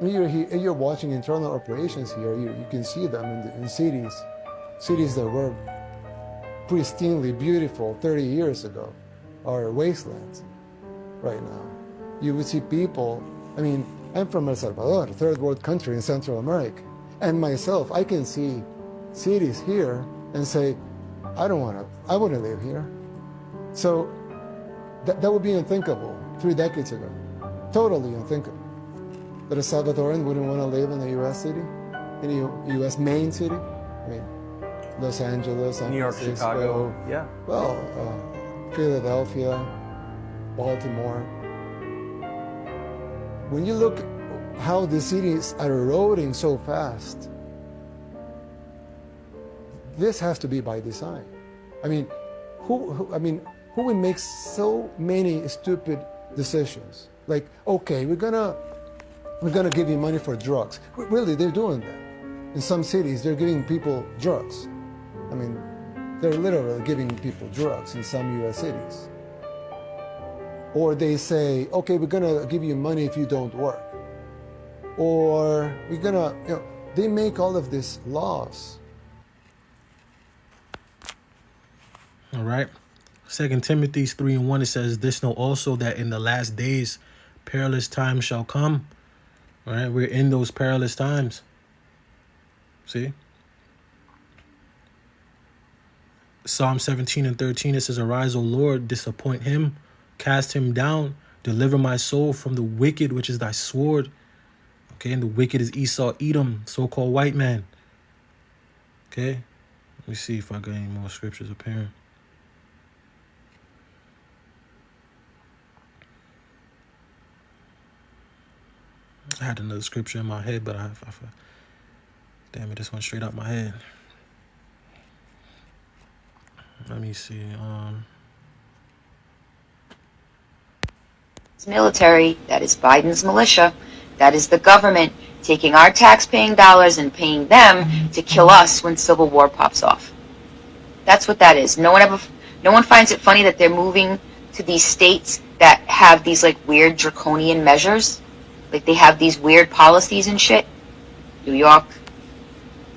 You're watching internal operations here. You can see them in cities that were pristinely beautiful 30 years ago are wastelands right now. You would see people, I mean, I'm from El Salvador, a third world country in Central America. And myself, I can see cities here and say, I wouldn't live here. So that would be unthinkable 3 decades ago. Totally unthinkable. That a Salvadoran wouldn't want to live in a U.S. city, in a U.S. main city. I mean, Los Angeles, San New York, Francisco, Chicago, yeah. Well, Philadelphia, Baltimore. When you look how the cities are eroding so fast, this has to be by design. I mean, who would make so many stupid decisions? Like, okay, we're gonna give you money for drugs. Really, they're doing that. In some cities, they're giving people drugs. I mean, they're literally giving people drugs in some U.S. cities. Or they say, okay, we're gonna give you money if you don't work. Or we're gonna, they make all of these laws. All right. 2 Timothy 3:1, it says, this know also that in the last days perilous times shall come. All right, we're in those perilous times. See? Psalm 17:13, it says, arise, O Lord, disappoint him, cast him down, deliver my soul from the wicked, which is thy sword. Okay, and the wicked is Esau, Edom, so-called white man. Okay, let me see if I got any more scriptures up here. I had another scripture in my head, but I damn it, this went straight out my head. Let me see. It's military, that is Biden's militia, that is the government taking our tax-paying dollars and paying them to kill us when civil war pops off. That's what that is. No one finds it funny that they're moving to these states that have these like weird draconian measures. Like they have these weird policies and shit. New York,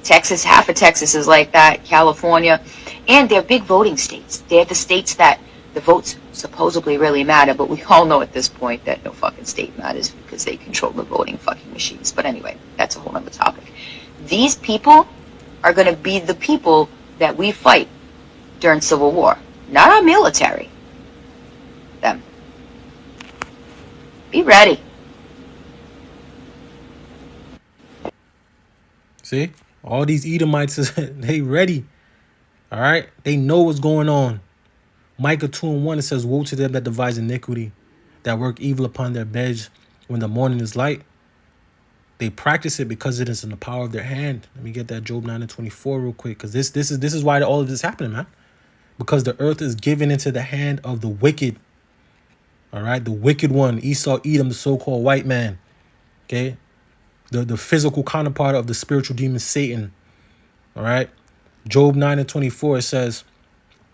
Texas, half of Texas is like that, California. And they're big voting states. They're the states that the votes supposedly really matter, but we all know at this point that no fucking state matters because they control the voting fucking machines. But anyway, that's a whole other topic. These people are going to be the people that we fight during Civil War. Not our military. Them. Be ready. See? All these Edomites, they ready. All right? They know what's going on. Micah 2:1, it says, woe to them that devise iniquity, that work evil upon their beds when the morning is light. They practice it because it is in the power of their hand. Let me get that Job 9:24 real quick, because this is why all of this is happening, man. Because the earth is given into the hand of the wicked. All right? The wicked one, Esau, Edom, the so-called white man. Okay? The physical counterpart of the spiritual demon Satan. All right. Job 9:24, it says,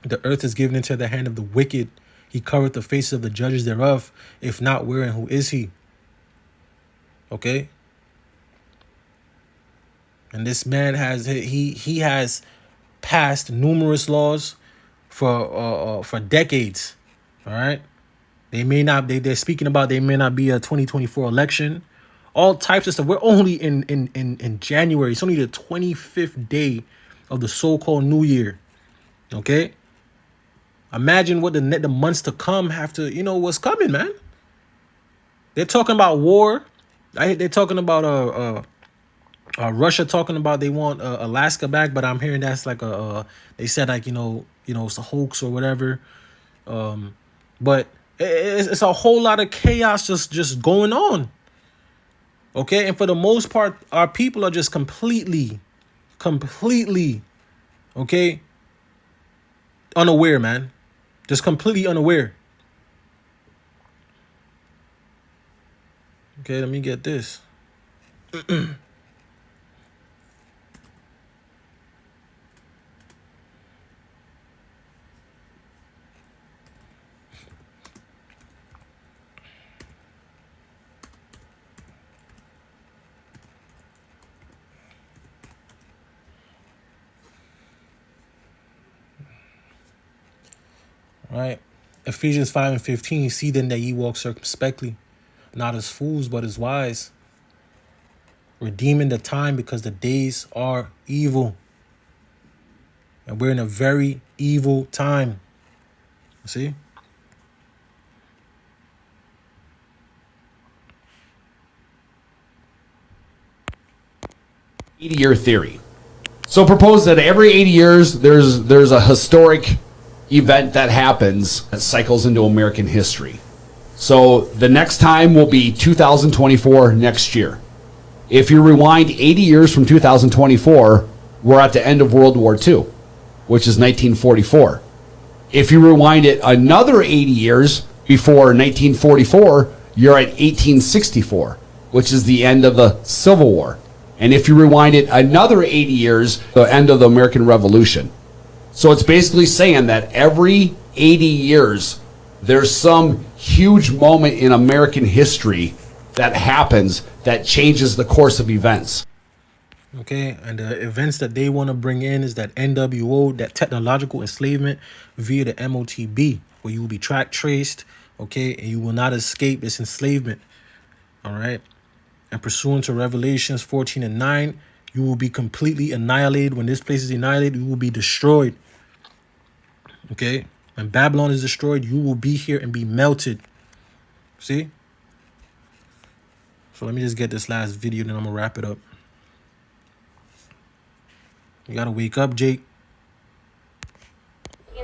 the earth is given into the hand of the wicked. He covereth the faces of the judges thereof. If not, where and who is he? Okay. And this man has he has passed numerous laws for decades. All right. They may not, they're speaking about they may not be a 2024 election. All types of stuff. We're only in January. It's only the 25th day of the so-called New Year. Okay? Imagine what the months to come have to, what's coming, man. They're talking about war. They're talking about Russia talking about they want Alaska back, but I'm hearing that's like they said like, it's a hoax or whatever. But it's a whole lot of chaos just going on. Okay, and for the most part, our people are just completely, okay, unaware, man. Just completely unaware. Okay, let me get this. Right? Ephesians 5:15, see then that ye walk circumspectly, not as fools, but as wise, redeeming the time because the days are evil. And we're in a very evil time. See? 80-year theory. So propose that every 80 years there's a historic event that happens that cycles into American history. So the next time will be 2024 next year. If you rewind 80 years from 2024, we're at the end of World War II, which is 1944. If you rewind it another 80 years before 1944, you're at 1864, which is the end of the Civil War. And if you rewind it another 80 years, the end of the American Revolution. So it's basically saying that every 80 years, there's some huge moment in American history that happens that changes the course of events. Okay, and the events that they want to bring in is that NWO, that technological enslavement via the MOTB, where you will be tracked, traced, okay, and you will not escape this enslavement. All right. And pursuant to Revelations 14:9, you will be completely annihilated. When this place is annihilated, you will be destroyed. Okay? When Babylon is destroyed, you will be here and be melted. See? So let me just get this last video, then I'm going to wrap it up. You got to wake up, Jake.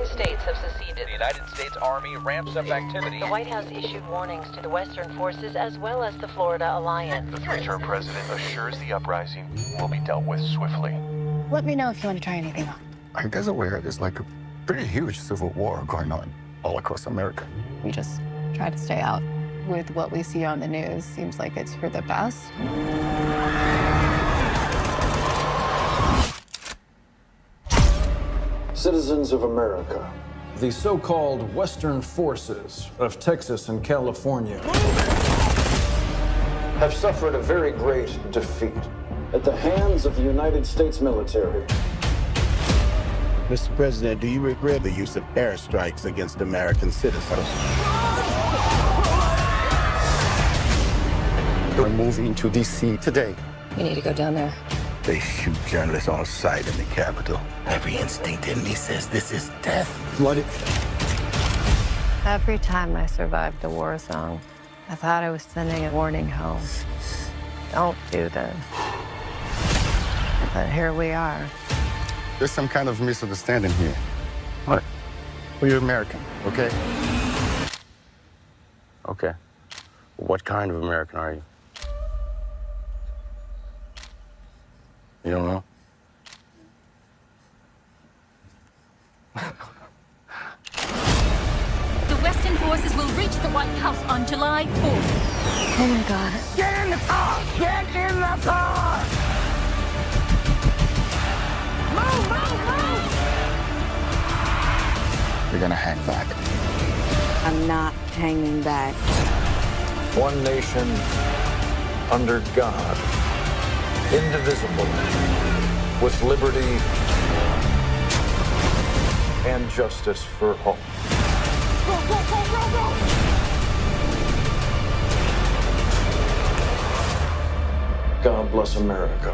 States have seceded. The United States Army ramps up activity. The White House issued warnings to the Western forces as well as the Florida Alliance. The three-term president assures the uprising will be dealt with swiftly. Let me know if you want to try anything on. I guess aware there's like a pretty huge civil war going on all across America. We just try to stay out. With what we see on the news, seems like it's for the best. Citizens of America, the so-called Western forces of Texas and California have suffered a very great defeat at the hands of the United States military. Mr. President, do you regret the use of airstrikes against American citizens? We're moving to D.C. today. We need to go down there. They shoot journalists on sight in the Capitol. Every instinct in me says this is death. Flooded. Every time I survived a war zone, I thought I was sending a warning home. Don't do this. But here we are. There's some kind of misunderstanding here. What? Well, you're American, okay? Okay. What kind of American are you? You don't know? The Western forces will reach the White House on July 4th. Oh my God. Get in the car! Get in the car! Move, move, move! You're gonna hang back. I'm not hanging back. One nation under God, indivisible, with liberty and justice for all. Go, go, go, go, go! God bless America.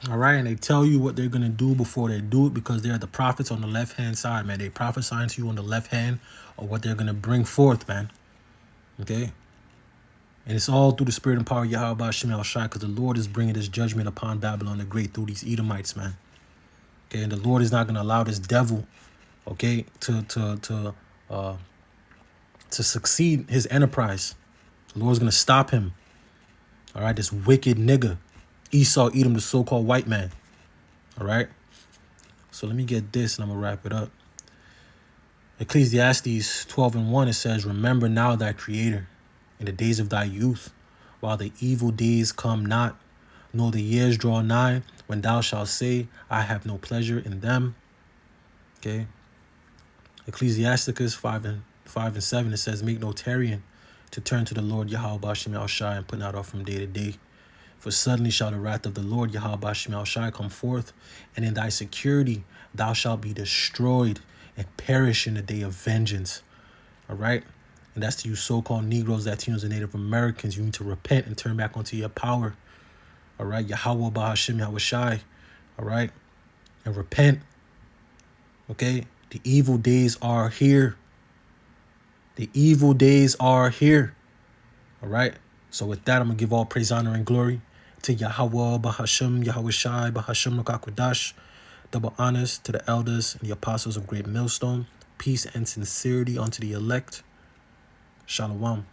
All right, and they tell you what they're going to do before they do it because they're the prophets on the left-hand side, man. They prophesying to you on the left hand of what they're going to bring forth, man. Okay? And it's all through the spirit and power of Yahweh Shem El Shai, because the Lord is bringing this judgment upon Babylon the Great through these Edomites, man. Okay, and the Lord is not going to allow this devil, okay, to succeed his enterprise. The Lord's going to stop him. All right, this wicked nigga, Esau, Edom, the so-called white man. All right. So let me get this and I'm going to wrap it up. Ecclesiastes 12:1, it says, remember now thy creator in the days of thy youth, while the evil days come not, nor the years draw nigh, when thou shalt say, I have no pleasure in them. Okay. Ecclesiasticus 5:7, it says, make no tarrying to turn to the Lord Yahweh Bashim Al Shai and put out off from day to day. For suddenly shall the wrath of the Lord Yahweh Bashim Al Shai come forth, and in thy security thou shalt be destroyed and perish in the day of vengeance. All right? And that's to you so-called Negroes, Latinos, and Native Americans. You need to repent and turn back onto your power. All right? Yahweh Bashim Yahweh Shai. All right? And repent. Okay? The evil days are here. The evil days are here. All right? So with that, I'm going to give all praise, honor, and glory to Yahweh, Bahasham, Yahweh Shai, Bahasham Nakakwadash. Double honors to the elders and the apostles of Great Millstone. Peace and sincerity unto the elect. Shalom.